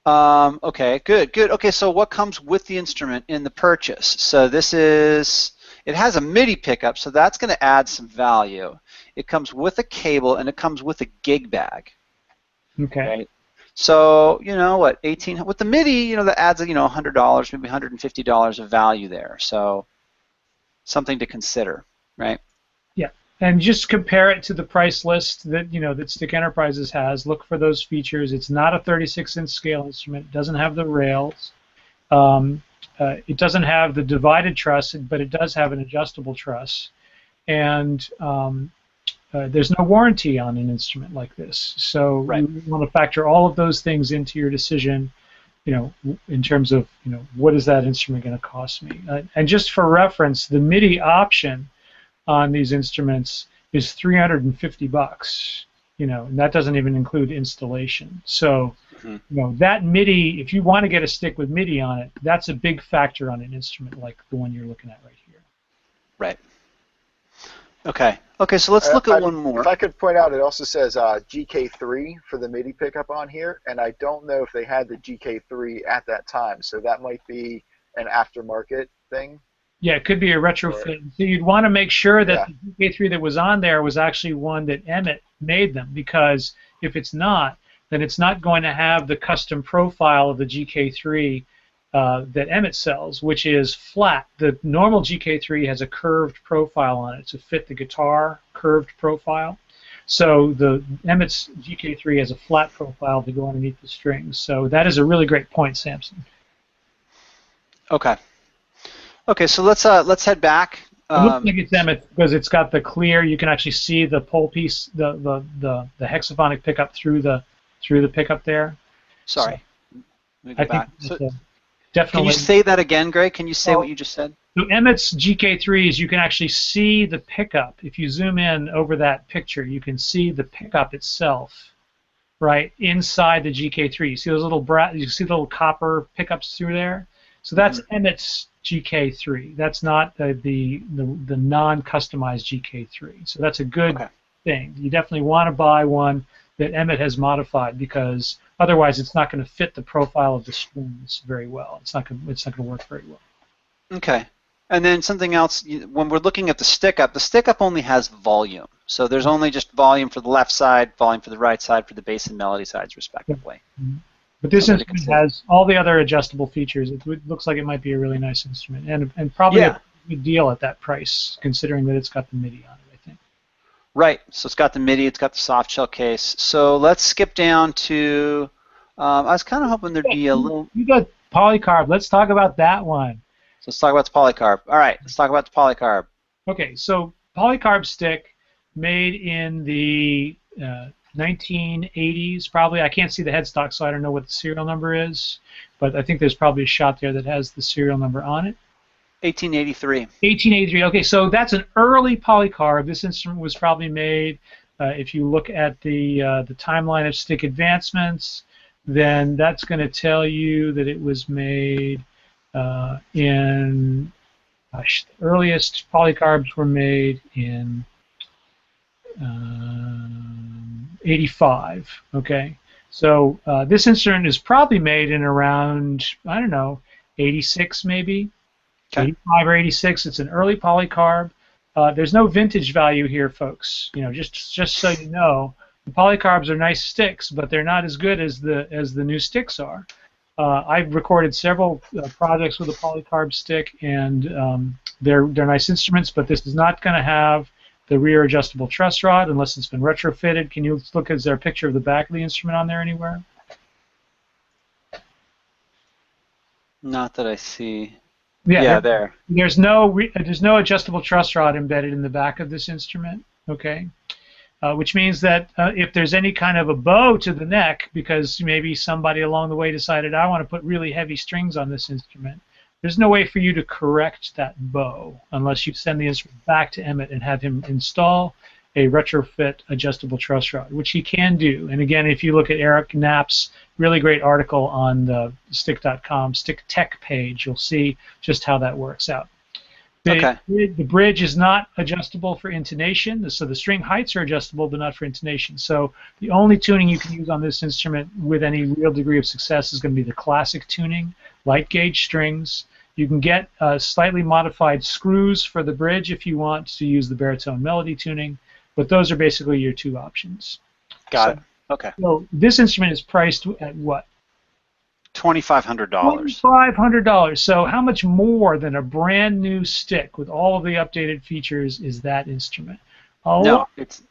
with?
Okay, good. Okay, so what comes with the instrument in the purchase? So this is, it has a MIDI pickup, so that's going to add some value. It comes with a cable, and it comes with a gig bag.
Okay.
Right? So, you know, what, 18, with the MIDI, you know, that adds, you know, $100, maybe $150 of value there. So, something to consider, right?
Yeah, and just compare it to the price list that, you know, that Stick Enterprises has. Look for those features. It's not a 36-inch scale instrument. It doesn't have the rails. It doesn't have the divided truss, but it does have an adjustable truss. And there's no warranty on an instrument like this. So you want to factor all of those things into your decision in terms of, what is that instrument going to cost me? And just for reference, the MIDI option on these instruments is $350. And that doesn't even include installation. So, that MIDI, if you want to get a stick with MIDI on it, that's a big factor on an instrument like the one you're looking at right here.
Right. Okay. Okay, so let's look at one more.
If I could point out, it also says GK3 for the MIDI pickup on here, and I don't know if they had the GK3 at that time, so that might be an aftermarket thing.
Yeah, it could be a retrofit. So you'd want to make sure that the GK3 that was on there was actually one that Emmett made them, because if it's not, then it's not going to have the custom profile of the GK3 that Emmett sells, which is flat. The normal GK3 has a curved profile on it to fit the guitar curved profile. So the Emmett's GK3 has a flat profile to go underneath the strings. So that is a really great point, Samson.
Okay. Okay, so let's head back.
It looks like it's Emmett because it's got the clear. You can actually see the pole piece, the hexaphonic pickup through the pickup there.
Sorry.
So, I think definitely.
Can you say that again, Greg? Can you say what you just said?
So Emmett's GK3s, you can actually see the pickup. If you zoom in over that picture, you can see the pickup itself, right inside the GK3. You see those little you see the little copper pickups through there. So that's Emmett's GK3. That's not the non-customized GK3. So that's a good thing. You definitely want to buy one that Emmett has modified, because otherwise it's not going to fit the profile of the strings very well. It's not going to work very well.
Okay. And then something else, when we're looking at the stick-up only has volume. So there's only just volume for the left side, volume for the right side, for the bass and melody sides, respectively.
But this instrument has all the other adjustable features. It looks like it might be a really nice instrument, and probably a good deal at that price, considering that it's got the MIDI on it, I think.
Right. So it's got the MIDI, it's got the soft shell case. So let's skip down to, I was kind of hoping there'd be a little...
You got polycarb. Let's talk about that one.
So let's talk about the polycarb. All right, let's talk about the polycarb.
Okay, so polycarb stick made in the 1980s, probably. I can't see the headstock, so I don't know what the serial number is, but I think there's probably a shot there that has the serial number on it.
1883.
1883. Okay, so that's an early polycarb. This instrument was probably made, if you look at the timeline of stick advancements, then that's going to tell you that it was made the earliest polycarbs were made in 85. Okay, so this instrument is probably made in around, I don't know, 86 maybe, 85 or 86. It's an early polycarb. There's no vintage value here, folks. Just so you know, the polycarbs are nice sticks, but they're not as good as the new sticks are. I've recorded several projects with a polycarb stick, and they're nice instruments, but this is not going to have the rear adjustable truss rod unless it's been retrofitted. Can you look? Is there a picture of the back of the instrument on there anywhere?
Not that I see.
Yeah,
there.
There's no adjustable truss rod embedded in the back of this instrument. Okay. Which means that if there's any kind of a bow to the neck, because maybe somebody along the way decided, I want to put really heavy strings on this instrument, there's no way for you to correct that bow unless you send the instrument back to Emmett and have him install a retrofit adjustable truss rod, which he can do. And again, if you look at Eric Knapp's really great article on the stick.com Stick Tech page, you'll see just how that works out. The bridge is not adjustable for intonation, so the string heights are adjustable, but not for intonation. So the only tuning you can use on this instrument with any real degree of success is going to be the classic tuning, light gauge strings. You can get slightly modified screws for the bridge if you want to use the baritone melody tuning, but those are basically your two options.
Got it. Okay.
So this instrument is priced at what?
$2,500.
$2,500. So how much more than a brand new stick with all of the updated features is that instrument?
No, it's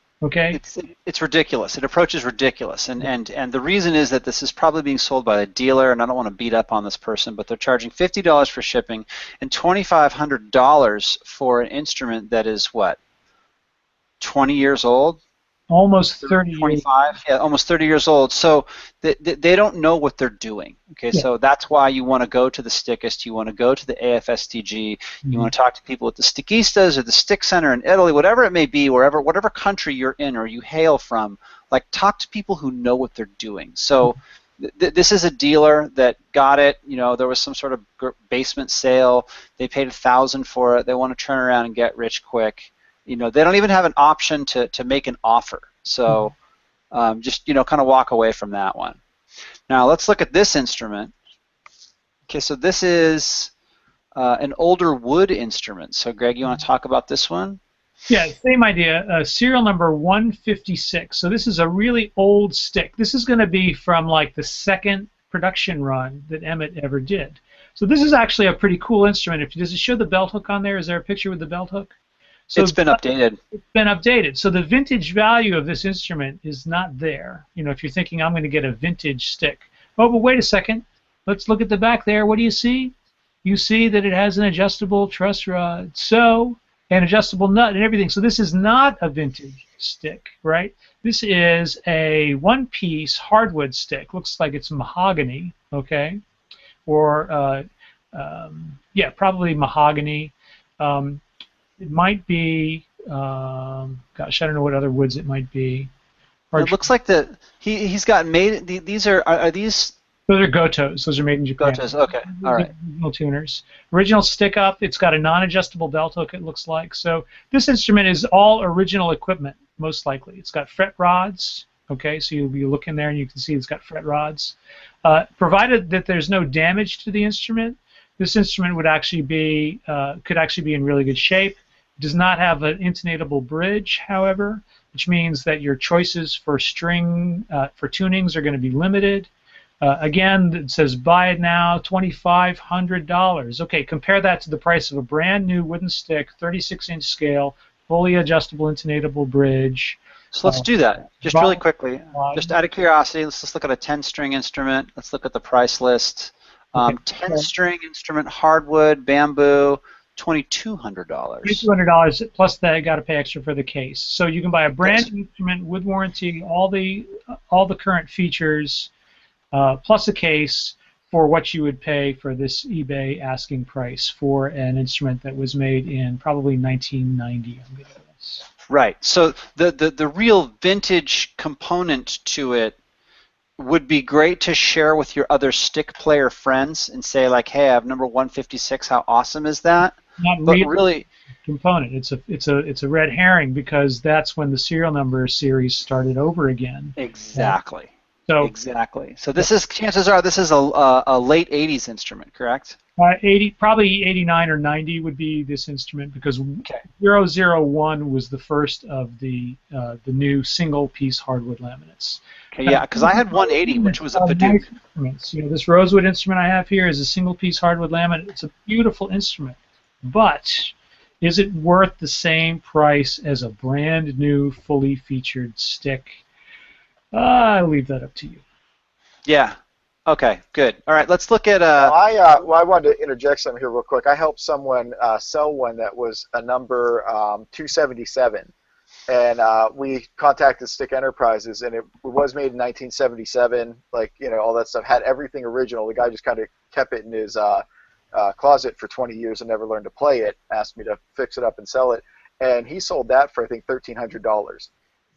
ridiculous.
It approaches ridiculous, and the reason is that this is probably being sold by a dealer, and I don't want to beat up on this person, but they're charging $50 for shipping and $2,500 for an instrument that is what, 20 years old?
Almost 30 years.
25, yeah, almost 30 years old. So they don't know what they're doing. Okay,
Yeah.
so that's why you want to go to the stickist, you want to go to the AFSTG, you want to talk to people at the Stickistas or the Stick Center in Italy, whatever it may be, whatever country you're in or you hail from. Like, talk to people who know what they're doing. So this is a dealer that got it. You know, there was some sort of basement sale. They paid $1,000 for it. They want to turn around and get rich quick. You know, they don't even have an option to make an offer. So just, you know, kind of walk away from that one. Now let's look at this instrument. Okay, so this is an older wood instrument. So Greg, you want to talk about this one?
Yeah, same idea. Serial number 156. So this is a really old stick. This is going to be from like the second production run that Emmett ever did. So this is actually a pretty cool instrument. Does it show the belt hook on there? Is there a picture with the belt hook? So
it's been updated.
It's been updated. So the vintage value of this instrument is not there. You know, if you're thinking I'm going to get a vintage stick. Oh, but wait a second. Let's look at the back there. What do you see? You see that it has an adjustable truss rod. So, an adjustable nut and everything. So this is not a vintage stick, right? This is a one-piece hardwood stick. Looks like it's mahogany, okay? Or, yeah, probably mahogany. It might be, gosh, I don't know what other woods it might be.
It looks like he's got made. These are these?
Those are Gotos. Those are made in Japan.
Gotos. Okay. All right.
Original tuners. Original stick up. It's got a non-adjustable belt hook. It looks like. So this instrument is all original equipment, most likely. It's got fret rods. Okay, so you'll be looking there and you can see it's got fret rods. Provided that there's no damage to the instrument, this instrument would actually be could actually be in really good shape. It does not have an intonatable bridge, however, which means that your choices for string for tunings are going to be limited. Again, it says buy it now, $2,500. Okay, compare that to the price of a brand new wooden stick, 36-inch scale, fully adjustable intonatable bridge.
So let's do that, just really quickly. Just out of curiosity, let's just look at a 10-string instrument. Let's look at the price list. 10-string instrument, hardwood, bamboo, $2,200.
$2,200 plus that you got to pay extra for the case. So you can buy a brand new instrument with warranty, all the current features, plus a case for what you would pay for this eBay asking price for an instrument that was made in probably 1990. I'm going to guess.
Right. So the real vintage component to it would be great to share with your other stick player friends and say, like, hey, I have number 156. How awesome is that?
Not really component. It's a red herring because that's when the serial number series started over again.
Exactly.
So
exactly. So this is, chances are this is a late 80s instrument, correct?
80, probably 89 or 90 would be this instrument because 001 was the first of the new single-piece hardwood laminates.
Okay, yeah, because I had 180, which was a Paduke.
Nice. You know, this rosewood instrument I have here is a single-piece hardwood laminate. It's a beautiful instrument, but is it worth the same price as a brand new, fully featured stick? I'll leave that up to you.
Yeah. Okay, good. All right, let's look at...
I wanted to interject something here real quick. I helped someone sell one that was a number 277. And we contacted Stick Enterprises, and it was made in 1977. Like, you know, all that stuff had everything original. The guy just kind of kept it in his closet for 20 years and never learned to play it. Asked me to fix it up and sell it, and he sold that for I think $1,300.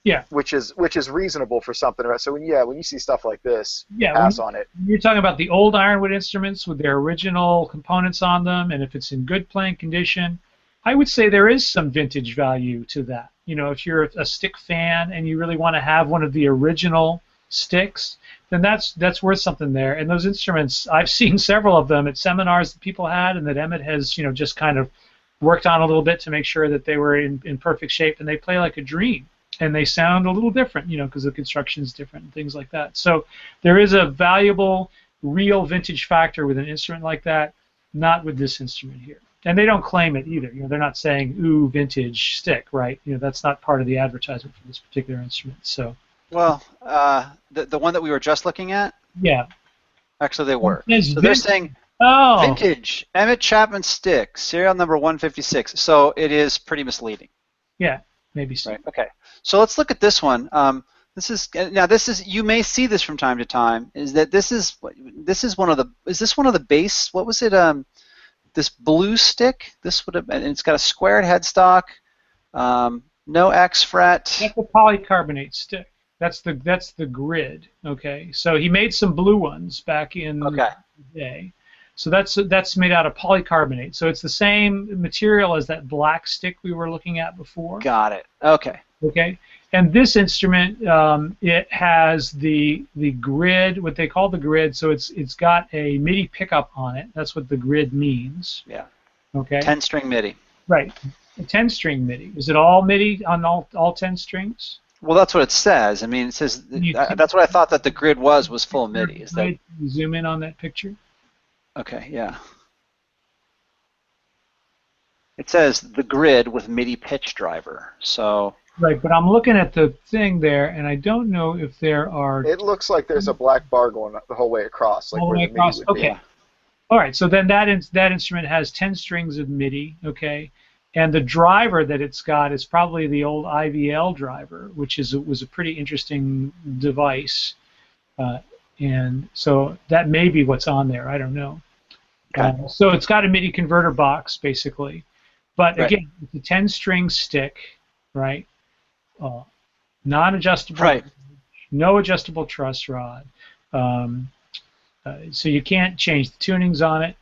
Yeah,
which is reasonable for something. So when you see stuff like this, pass on it.
You're talking about the old ironwood instruments with their original components on them, and if it's in good playing condition, I would say there is some vintage value to that. You know, if you're a stick fan and you really want to have one of the original sticks, then that's worth something there. And those instruments, I've seen several of them at seminars that people had, and that Emmett has, you know, just kind of worked on a little bit to make sure that they were in perfect shape, and they play like a dream. And they sound a little different, you know, because the construction is different and things like that. So there is a valuable, real vintage factor with an instrument like that, not with this instrument here. And they don't claim it either. You know, they're not saying, ooh, vintage stick, right? You know, that's not part of the advertisement for this particular instrument. So.
Well, the one that we were just looking at?
Yeah.
Actually, they were. So they're saying vintage, Emmett Chapman Stick, serial number 156. So it is pretty misleading.
Yeah. maybe so.
Right. Okay. So let's look at this one. This is you may see this from time to time. Is one of the base? What was it? This blue stick. This would have. And it's got a squared headstock. No X fret.
That's a polycarbonate stick. That's the grid. Okay. So he made some blue ones back in the day. So that's made out of polycarbonate. So it's the same material as that black stick we were looking at before.
Got it. Okay.
Okay. And this instrument, it has the grid, what they call the grid. So it's got a MIDI pickup on it. That's what the grid means.
Yeah.
Okay.
10-string MIDI.
Right. A 10-string MIDI. Is it all MIDI on all 10 strings?
Well, that's what it says. I mean, it says that's what I thought that the grid was full MIDI. Is that?
Zoom in on that picture.
Okay. Yeah. It says the grid with MIDI pitch driver. So.
Right, but I'm looking at the thing there, and I don't know if there are.
It looks like there's a black bar going the whole way across, like
whole
where
way
the
across.
MIDI would
Okay.
be.
All right. So then that instrument has 10 strings of MIDI. Okay. And the driver that it's got is probably the old IVL driver, which was a pretty interesting device, and so that may be what's on there. I don't know.
Okay.
So it's got a MIDI converter box basically, but
Right.
again, it's a 10-string stick, right? Non-adjustable,
Right.
no adjustable truss rod, so you can't change the tunings on it.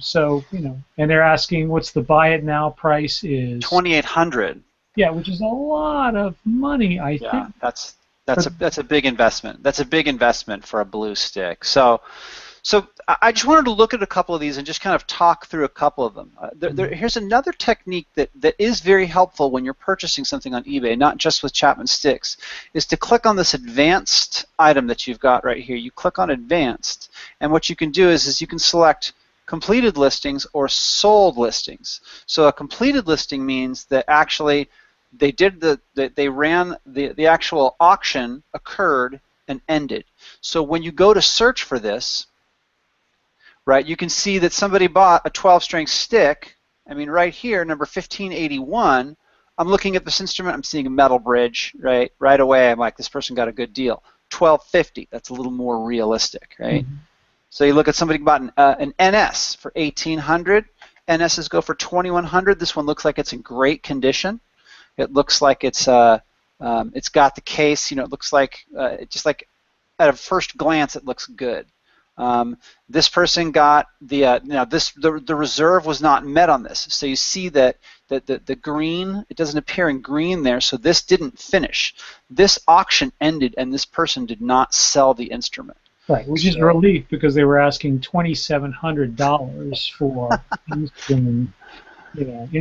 So and they're asking what's the buy it now price is
$2,800.
Yeah, which is a lot of money, I think.
That's a big investment. That's a big investment for a blue stick. So I just wanted to look at a couple of these and just kind of talk through a couple of them. Here's another technique that is very helpful when you're purchasing something on eBay, not just with Chapman Sticks, is to click on this advanced item that you've got right here. You click on advanced, and what you can do is you can select completed listings or sold listings. So a completed listing means that actually they ran the actual auction occurred and ended. So when you go to search for this, right, you can see that somebody bought a 12-string stick. I mean, right here, number 1581, I'm looking at this instrument, I'm seeing a metal bridge, right? Right away, I'm like, this person got a good deal. 1250, that's a little more realistic, right? Mm-hmm. So you look at somebody bought an NS for 1800. NSs go for 2100. This one looks like it's in great condition. It looks like it's got the case. It looks like just like at a first glance, it looks good. This person got the reserve was not met on this. So you see that the green, it doesn't appear in green there. So this didn't finish. This auction ended, and this person did not sell the instrument.
Right, which is a relief because they were asking $2,700 for instrument.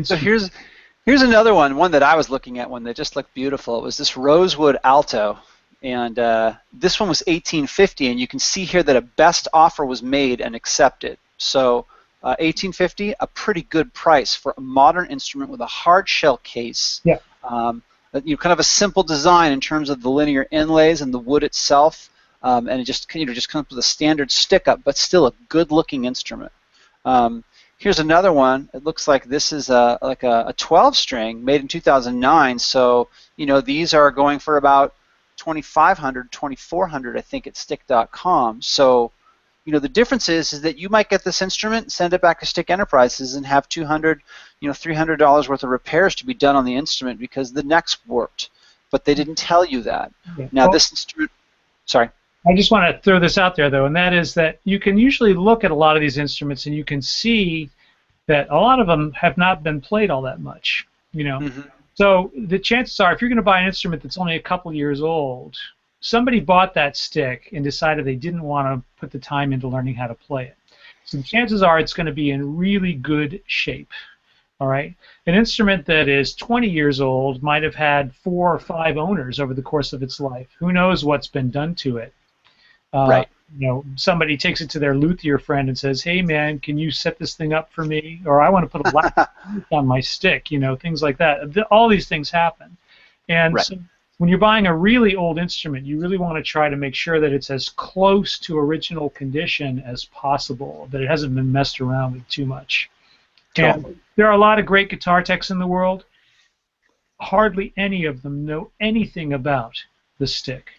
So here's another one that I was looking at, one that just looked beautiful. It was this rosewood alto, and this one was $1,850, and you can see here that a best offer was made and accepted. So $1,850, a pretty good price for a modern instrument with a hard shell case.
Yeah.
Kind of a simple design in terms of the linear inlays and the wood itself. And it just comes with a standard stick up, but still a good-looking instrument. Here's another one. It looks like this is like a 12-string made in 2009. So these are going for about $2,500, $2,400, I think, at stick.com. So the difference is that you might get this instrument, send it back to Stick Enterprises, and have $200, $300 worth of repairs to be done on the instrument because the neck's warped. But they didn't tell you that. Yeah. Now this instrument. Sorry.
I just want to throw this out there, though, and that is that you can usually look at a lot of these instruments and you can see that a lot of them have not been played all that much, Mm-hmm. So the chances are, if you're going to buy an instrument that's only a couple years old, somebody bought that stick and decided they didn't want to put the time into learning how to play it. So the chances are it's going to be in really good shape. All right, an instrument that is 20 years old might have had 4 or 5 owners over the course of its life. Who knows what's been done to it?
Right.
Somebody takes it to their luthier friend and says, "Hey, man, can you set this thing up for me?" Or I want to put a light on my stick. Things like that. All these things happen, and
right.
So when you're buying a really old instrument, you really want to try to make sure that it's as close to original condition as possible, that it hasn't been messed around with too much. And there are a lot of great guitar techs in the world, hardly any of them know anything about the stick.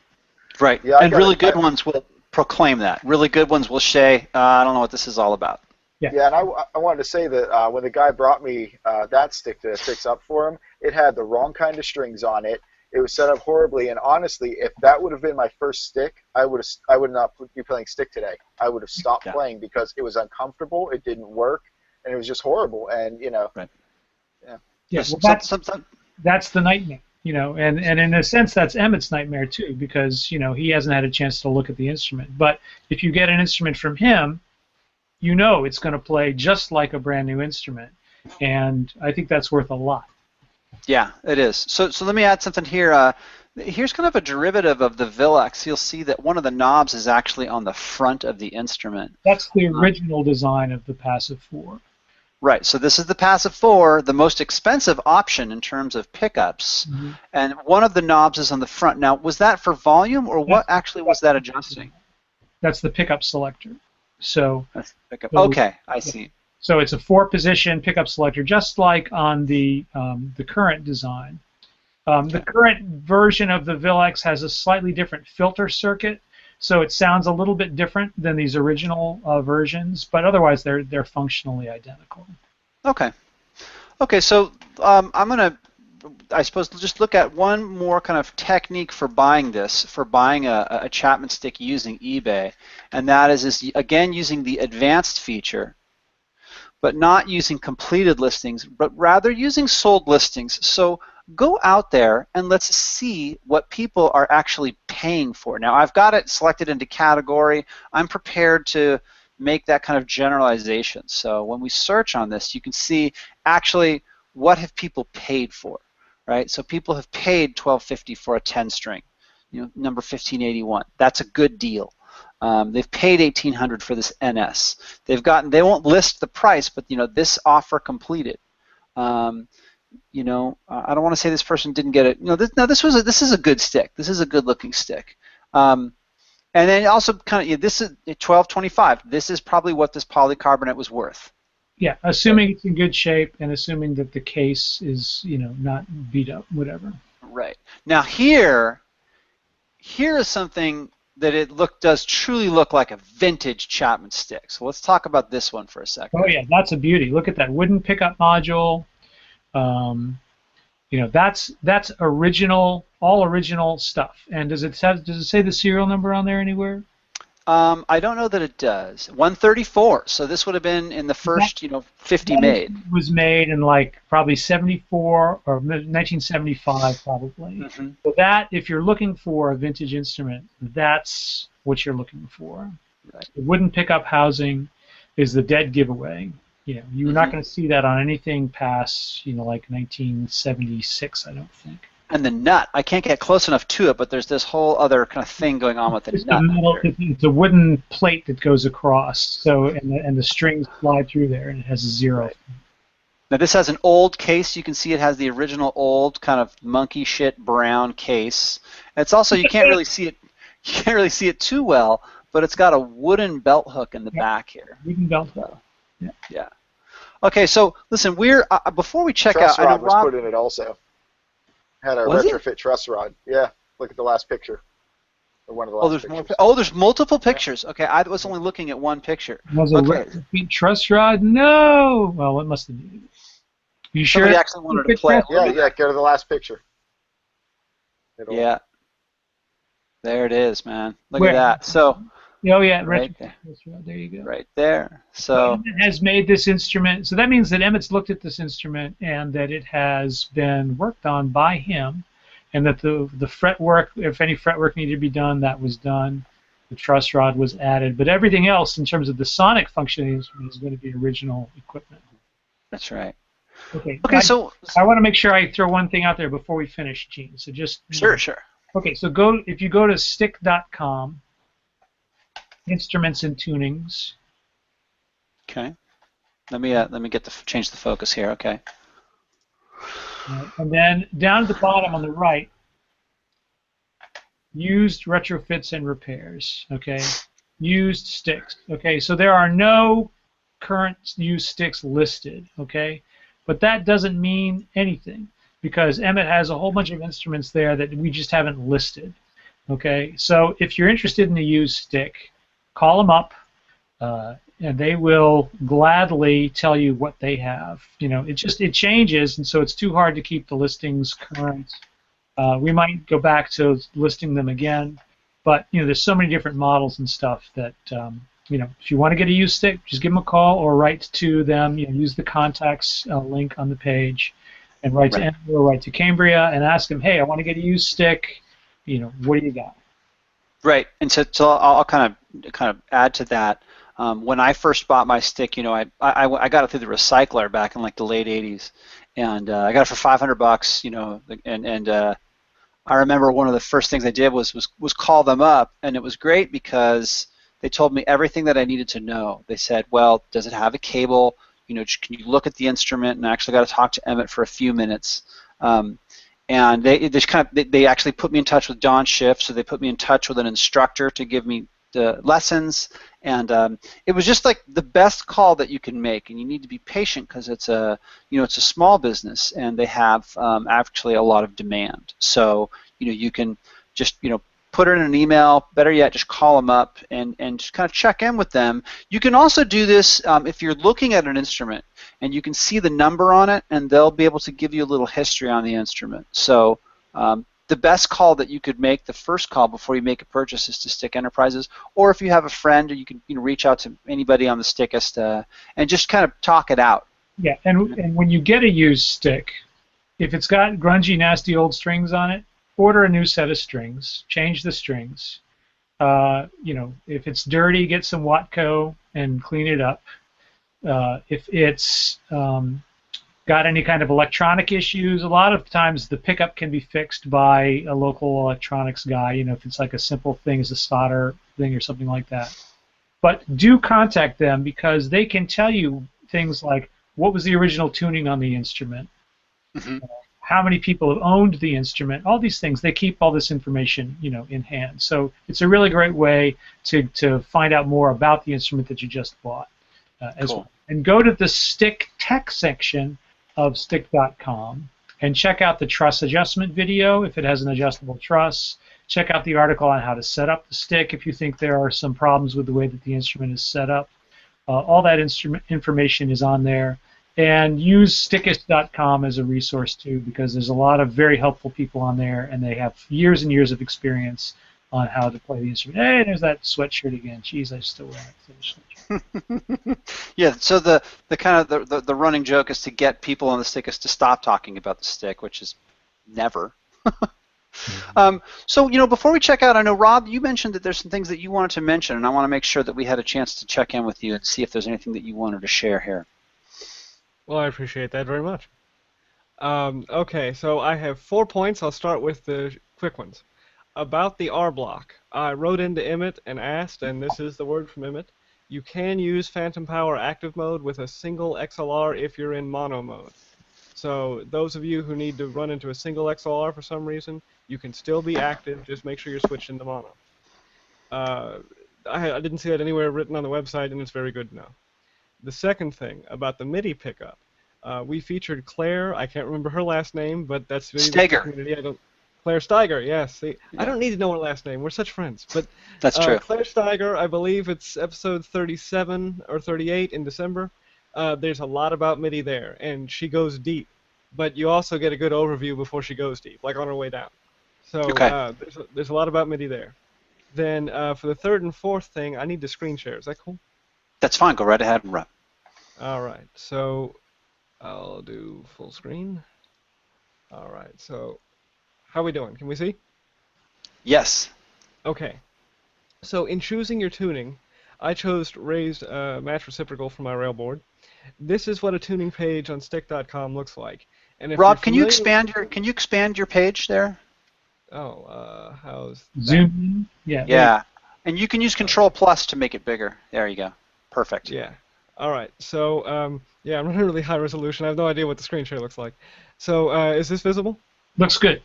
Right.
Yeah,
and really good ones will proclaim that. Really good ones will say, I don't know what this is all about.
Yeah, and I wanted to say that when the guy brought me that stick to fix up for him, it had the wrong kind of strings on it. It was set up horribly, and honestly, if that would have been my first stick, I would not be playing stick today. I would have stopped playing because it was uncomfortable, it didn't work, and it was just horrible. And
right.
Yeah, well, that's the nightmare, and in a sense that's Emmett's nightmare too, because he hasn't had a chance to look at the instrument. But if you get an instrument from him, it's going to play just like a brand new instrument, and I think that's worth a lot.
Yeah, it is. So let me add something here. Here's kind of a derivative of the Villex. You'll see that one of the knobs is actually on the front of the instrument.
That's the original design of the Passive 4.
Right, so this is the Passive 4, the most expensive option in terms of pickups, and one of the knobs is on the front. Now, was that for volume, or what actually was that adjusting?
That's the pickup selector. So
that's the pickup. Okay, I see.
So it's a 4-position pickup selector, just like on the current design. The current version of the Villex has a slightly different filter circuit, so it sounds a little bit different than these original versions, but otherwise they're functionally identical.
Okay. Okay, so I'm going to, I suppose, just look at one more kind of technique for buying this, for buying a Chapman Stick using eBay, and that is again using the advanced feature, but not using completed listings, but rather using sold listings. So go out there and let's see what people are actually paying for. Now, I've got it selected into category. I'm prepared to make that kind of generalization. So when we search on this, you can see actually what have people paid for, right? So people have paid $12.50 for a 10-string, number 1581. That's a good deal. They've paid $1,800 for this NS. They won't list the price, but this offer completed. I don't want to say this person didn't get it. This is a good stick. This is a good-looking stick. And then also kind of this is $12.25. This is probably what this polycarbonate was worth.
Yeah, assuming it's in good shape and assuming that the case is not beat up, whatever.
Right. Now here is something that does truly look like a vintage Chapman stick. So let's talk about this one for a second.
Oh yeah, that's a beauty. Look at that wooden pickup module. That's original, all original stuff. And does it say the serial number on there anywhere?
I don't know that it does. 134. So this would have been in the first, 50 made.
It was made in probably 74 or 1975 probably. So that, if you're looking for a vintage instrument, that's what you're looking for.
Right.
The wooden pickup housing is the dead giveaway. You're not going to see that on anything past, like 1976, I don't think.
And the nut, I can't get close enough to it, but there's this whole other kind of thing going on with the nut.
It's a wooden plate that goes across, so and the strings slide through there, and it has a 0.
Right. Now this has an old case. You can see it has the original old kind of monkey shit brown case. And it's also you can't really see it. You can't really see it too well, but it's got a wooden belt hook in the back here.
Wooden belt hook.
Yeah. Okay, so listen, we're before we check
truss
out.
Rod was put in it also. Had a retrofit truss rod. Yeah, look at the last picture. Or one of the last pictures.
There's multiple pictures. Okay, I was only looking at one picture.
Was a retrofit truss rod? No. Well, it must have been. You sure?
Somebody actually wanted to play.
Yeah. Go to the last picture.
Yeah. There it is, man. Look at that. So.
Oh yeah,
right
there. There you go.
Right there. So
Emmett has made this instrument. So that means that Emmett's looked at this instrument and that it has been worked on by him, and that the fretwork, if any fretwork needed to be done, that was done. The truss rod was added, but everything else in terms of the sonic functioning of the instrument is going to be original equipment.
That's right.
Okay.
So
I want to make sure I throw one thing out there before we finish, Gene. So just
sure.
Okay. So if you go to stick.com. Instruments and tunings.
Okay. Let me change the focus here. Okay.
And then down at the bottom on the right, used retrofits and repairs. Okay. Used sticks. Okay. So there are no current used sticks listed. Okay. But that doesn't mean anything because Emmett has a whole bunch of instruments there that we just haven't listed. Okay, so if you're interested in a used stick, call them up, and they will gladly tell you what they have. It changes, and so it's too hard to keep the listings current. We might go back to listing them again, but there's so many different models and stuff that if you want to get a used stick, just give them a call or write to them. Use the contacts link on the page, and write to Emmett or write to Cambria and ask them, hey, I want to get a used stick. What do you got?
Right, and so I'll kind of add to that. When I first bought my stick, I got it through the recycler back in like the late '80s, and I got it for $500. And I remember one of the first things I did was call them up, and it was great because they told me everything that I needed to know. They said, well, does it have a cable? Can you look at the instrument? And I actually got to talk to Emmett for a few minutes. And they actually put me in touch with Don Schiff, so they put me in touch with an instructor to give me the lessons, and it was just like the best call that you can make. And you need to be patient because it's a small business, and they have actually a lot of demand. So you can just put it in an email. Better yet, just call them up and just kind of check in with them. You can also do this if you're looking at an instrument and you can see the number on it, and they'll be able to give you a little history on the instrument. So the best call that you could make, the first call before you make a purchase, is to Stick Enterprises. Or if you have a friend, you can reach out to anybody on the Stickist and just kind of talk it out.
Yeah, and when you get a used stick, if it's got grungy, nasty old strings on it, order a new set of strings. Change the strings. If it's dirty, get some Watco and clean it up. If it's got any kind of electronic issues, a lot of times the pickup can be fixed by a local electronics guy, if it's like a simple thing as a solder thing or something like that. But do contact them because they can tell you things like what was the original tuning on the instrument, how many people have owned the instrument, all these things. They keep all this information, in hand. So it's a really great way to find out more about the instrument that you just bought as well. And go to the Stick Tech section of stick.com and check out the truss adjustment video if it has an adjustable truss. Check out the article on how to set up the stick if you think there are some problems with the way that the instrument is set up. All that information is on there. And use stickist.com as a resource too, because there's a lot of very helpful people on there, and they have years and years of experience on how to play the instrument. Hey, there's that sweatshirt again. Jeez, I still wear it.
Yeah, so the kind of the running joke is to get people on the Stickist to stop talking about the stick, which is never. So before we check out, I know Rob, you mentioned that there's some things that you wanted to mention, and I want to make sure that we had a chance to check in with you and see if there's anything that you wanted to share here.
Well, I appreciate that very much. Okay, so I have 4 points. I'll start with the quick ones. About the R block, I wrote into Emmett and asked, and this is the word from Emmett, you can use Phantom Power active mode with a single XLR if you're in mono mode. So those of you who need to run into a single XLR for some reason, you can still be active, just make sure you're switched into mono. I didn't see that anywhere written on the website, and it's very good to know. The second thing about the MIDI pickup, we featured Claire. I can't remember her last name, but that's the community. Claire Steiger, yes. See, yeah. I don't need to know her last name. We're such friends. But
that's true.
Claire Steiger, I believe it's episode 37 or 38 in December. There's a lot about MIDI there, and she goes deep. But you also get a good overview before she goes deep, like on her way down. So there's a lot about MIDI there. Then for the third and fourth thing, I need to screen share. Is that cool?
That's fine. Go right ahead and run.
All right. So I'll do full screen. All right. So how are we doing? Can we see?
Yes.
Okay. So in choosing your tuning, I chose raised match reciprocal for my rail board. This is what a tuning page on stick.com looks like. And if
Rob, can you expand your page there?
Oh, how's that?
Zoom? Yeah.
Yeah. And you can use Control Plus to make it bigger. There you go. Perfect.
Yeah. All right. So, yeah, I'm running really high resolution. I have no idea what the screen share looks like. So, is this visible?
Looks good.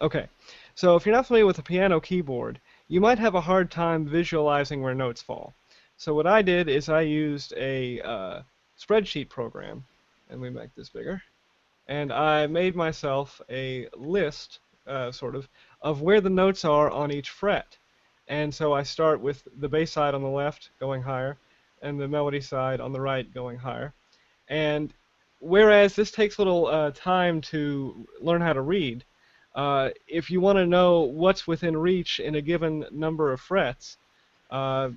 Okay. So, if you're not familiar with a piano keyboard, you might have a hard time visualizing where notes fall. So, what I did is I used a spreadsheet program, and we make this bigger. and I made myself a list, sort of where the notes are on each fret. And so I start with the bass side on the left going higher, and the melody side on the right going higher. And whereas this takes a little time to learn how to read, if you want to know what's within reach in a given number of frets, uh,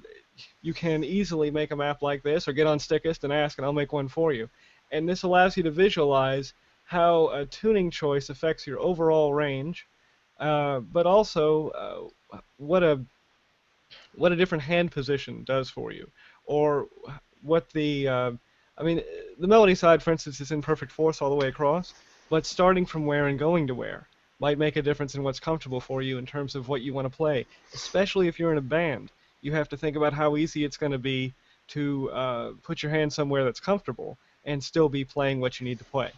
you can easily make a map like this, or get on Stickist and ask, and I'll make one for you. And this allows you to visualize how a tuning choice affects your overall range, but also what a different hand position does for you, or what the I mean, the melody side, for instance, is in perfect fourths all the way across, but starting from where and going to where might make a difference in what's comfortable for you in terms of what you want to play, especially if you're in a band. You have to think about how easy it's going to be to put your hand somewhere that's comfortable and still be playing what you need to play.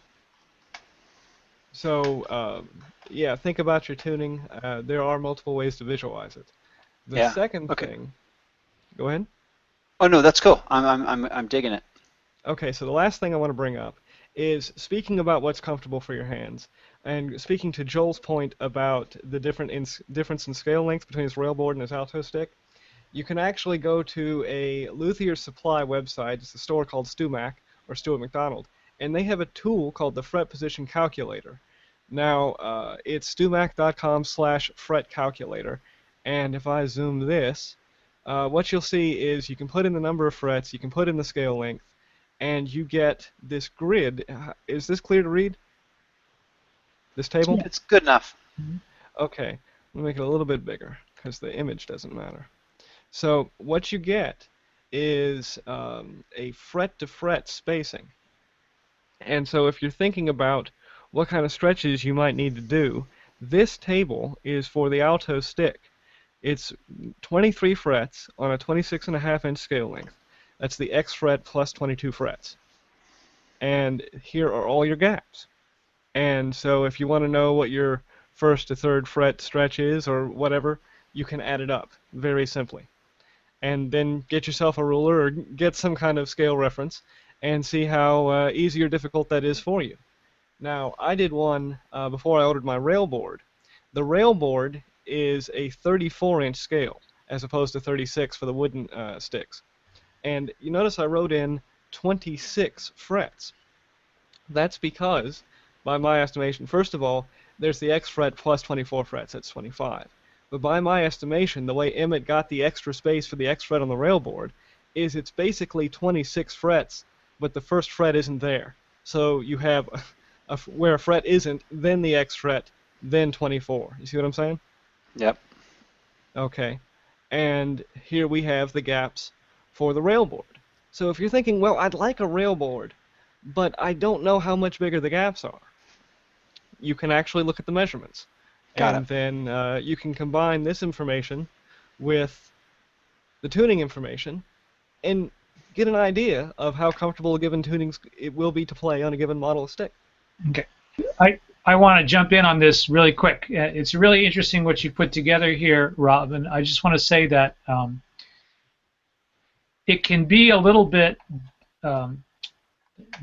So, yeah, think about your tuning. There are multiple ways to visualize it. The second thing... Go ahead.
Oh, no, that's cool. I'm digging it.
Okay, so the last thing I want to bring up is speaking about what's comfortable for your hands, and speaking to Joel's point about the difference in scale length between his railboard and his alto stick. You can actually go to a Luthier Supply website. It's a store called StuMac, or Stuart McDonald, and they have a tool called the Fret Position Calculator. Now, it's stumac.com/fret calculator, and if I zoom this, what you'll see is you can put in the number of frets, you can put in the scale length, and you get this grid. Is this clear to read? This table?
It's good enough.
Okay, let me make it a little bit bigger, because the image doesn't matter. So what you get is a fret-to-fret spacing. And so if you're thinking about what kind of stretches you might need to do, this table is for the alto stick. It's 23 frets on a 26.5-inch scale length. That's the X fret plus 22 frets. And here are all your gaps. And so if you want to know what your first to third fret stretch is or whatever, you can add it up very simply. And then get yourself a ruler or get some kind of scale reference and see how easy or difficult that is for you. Now, I did one before I ordered my railboard. The railboard is a 34-inch scale as opposed to 36 for the wooden sticks. And you notice I wrote in 26 frets. That's because, by my estimation, first of all, there's the X fret plus 24 frets, that's 25. But by my estimation, the way Emmett got the extra space for the X fret on the railboard is it's basically 26 frets, but the first fret isn't there. So you have where a fret isn't, then the X fret, then 24. You see what I'm saying?
Yep.
Okay. And here we have the gaps for the railboard. So if you're thinking, well, I'd like a railboard, but I don't know how much bigger the gaps are, you can actually look at the measurements. And then you can combine this information with the tuning information and get an idea of how comfortable a given tuning it will be to play on a given model of stick.
Okay. I want to jump in on this really quick. It's really interesting what you put together here, Rob, and I just want to say that it can be a little bit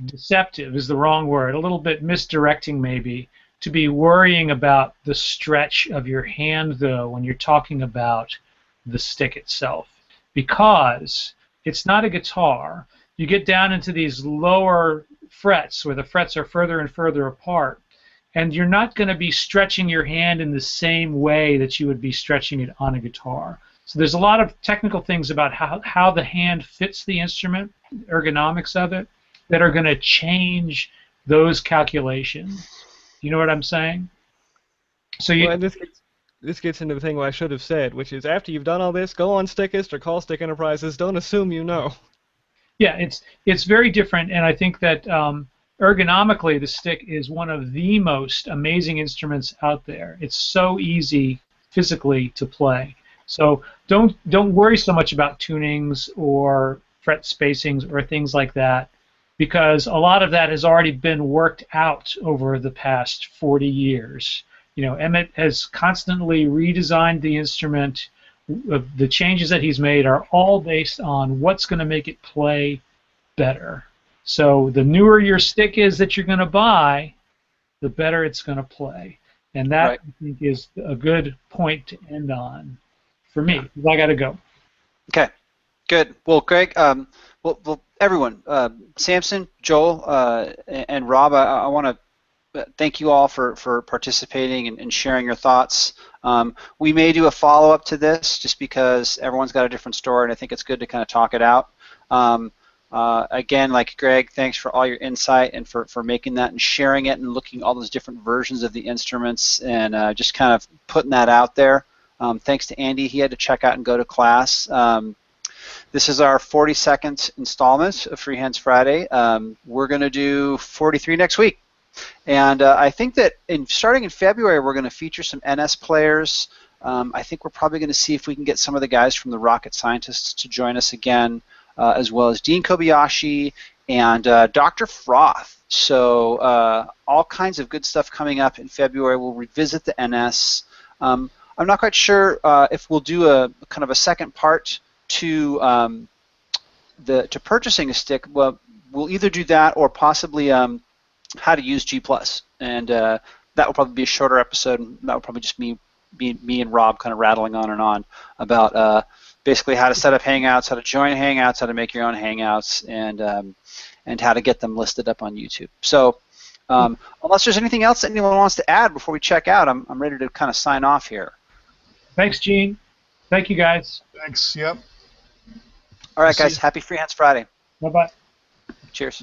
deceptive is the wrong word, a little bit misdirecting maybe, to be worrying about the stretch of your hand, though, when you're talking about the stick itself. Because it's not a guitar. You get down into these lower frets where the frets are further and further apart, and you're not going to be stretching your hand in the same way that you would be stretching it on a guitar. So there's a lot of technical things about how the hand fits the instrument, ergonomics of it, that are going to change those calculations. You know what I'm saying? So you.
Well, this gets into the thing what I should have said, which is after you've done all this, go on Stickist or call Stick Enterprises. Don't assume you know.
Yeah, it's very different, and I think that ergonomically the stick is one of the most amazing instruments out there. It's so easy physically to play. So don't worry so much about tunings or fret spacings or things like that, because a lot of that has already been worked out over the past 40 years. You know, Emmett has constantly redesigned the instrument. The changes that he's made are all based on what's going to make it play better. So the newer your stick is that you're going to buy, the better it's going to play. And that,
Right.
I think, is a good point to end on for me, 'cause I got to go.
Okay, good. Well, Greg, well, everyone, Samson, Joel, and Rob, I want to thank you all for participating and sharing your thoughts. We may do a follow-up to this just because everyone's got a different story, and I think it's good to kind of talk it out. Again, like Greg, thanks for all your insight and for making that and sharing it and looking at all those different versions of the instruments and just kind of putting that out there. Thanks to Andy. He had to check out and go to class. This is our 42nd installment of Free Hands Friday. We're going to do 43 next week. And I think that starting in February, we're going to feature some NS players. I think we're probably going to see if we can get some of the guys from the Rocket Scientists to join us again, as well as Dean Kobayashi and Dr. Froth. So all kinds of good stuff coming up in February. We'll revisit the NS. I'm not quite sure if we'll do a kind of a second part to purchasing a stick. Well, we'll either do that or possibly how to use G+. And that will probably be a shorter episode. And that will probably just be me and Rob kind of rattling on and on about basically how to set up Hangouts, how to join Hangouts, how to make your own Hangouts, and how to get them listed up on YouTube. So unless there's anything else that anyone wants to add before we check out, I'm ready to kind of sign off here.
Thanks, Gene. Thank you, guys.
Thanks. Yep.
All right,
See
guys.
you.
Happy Free Hands Friday.
Bye-bye.
Cheers.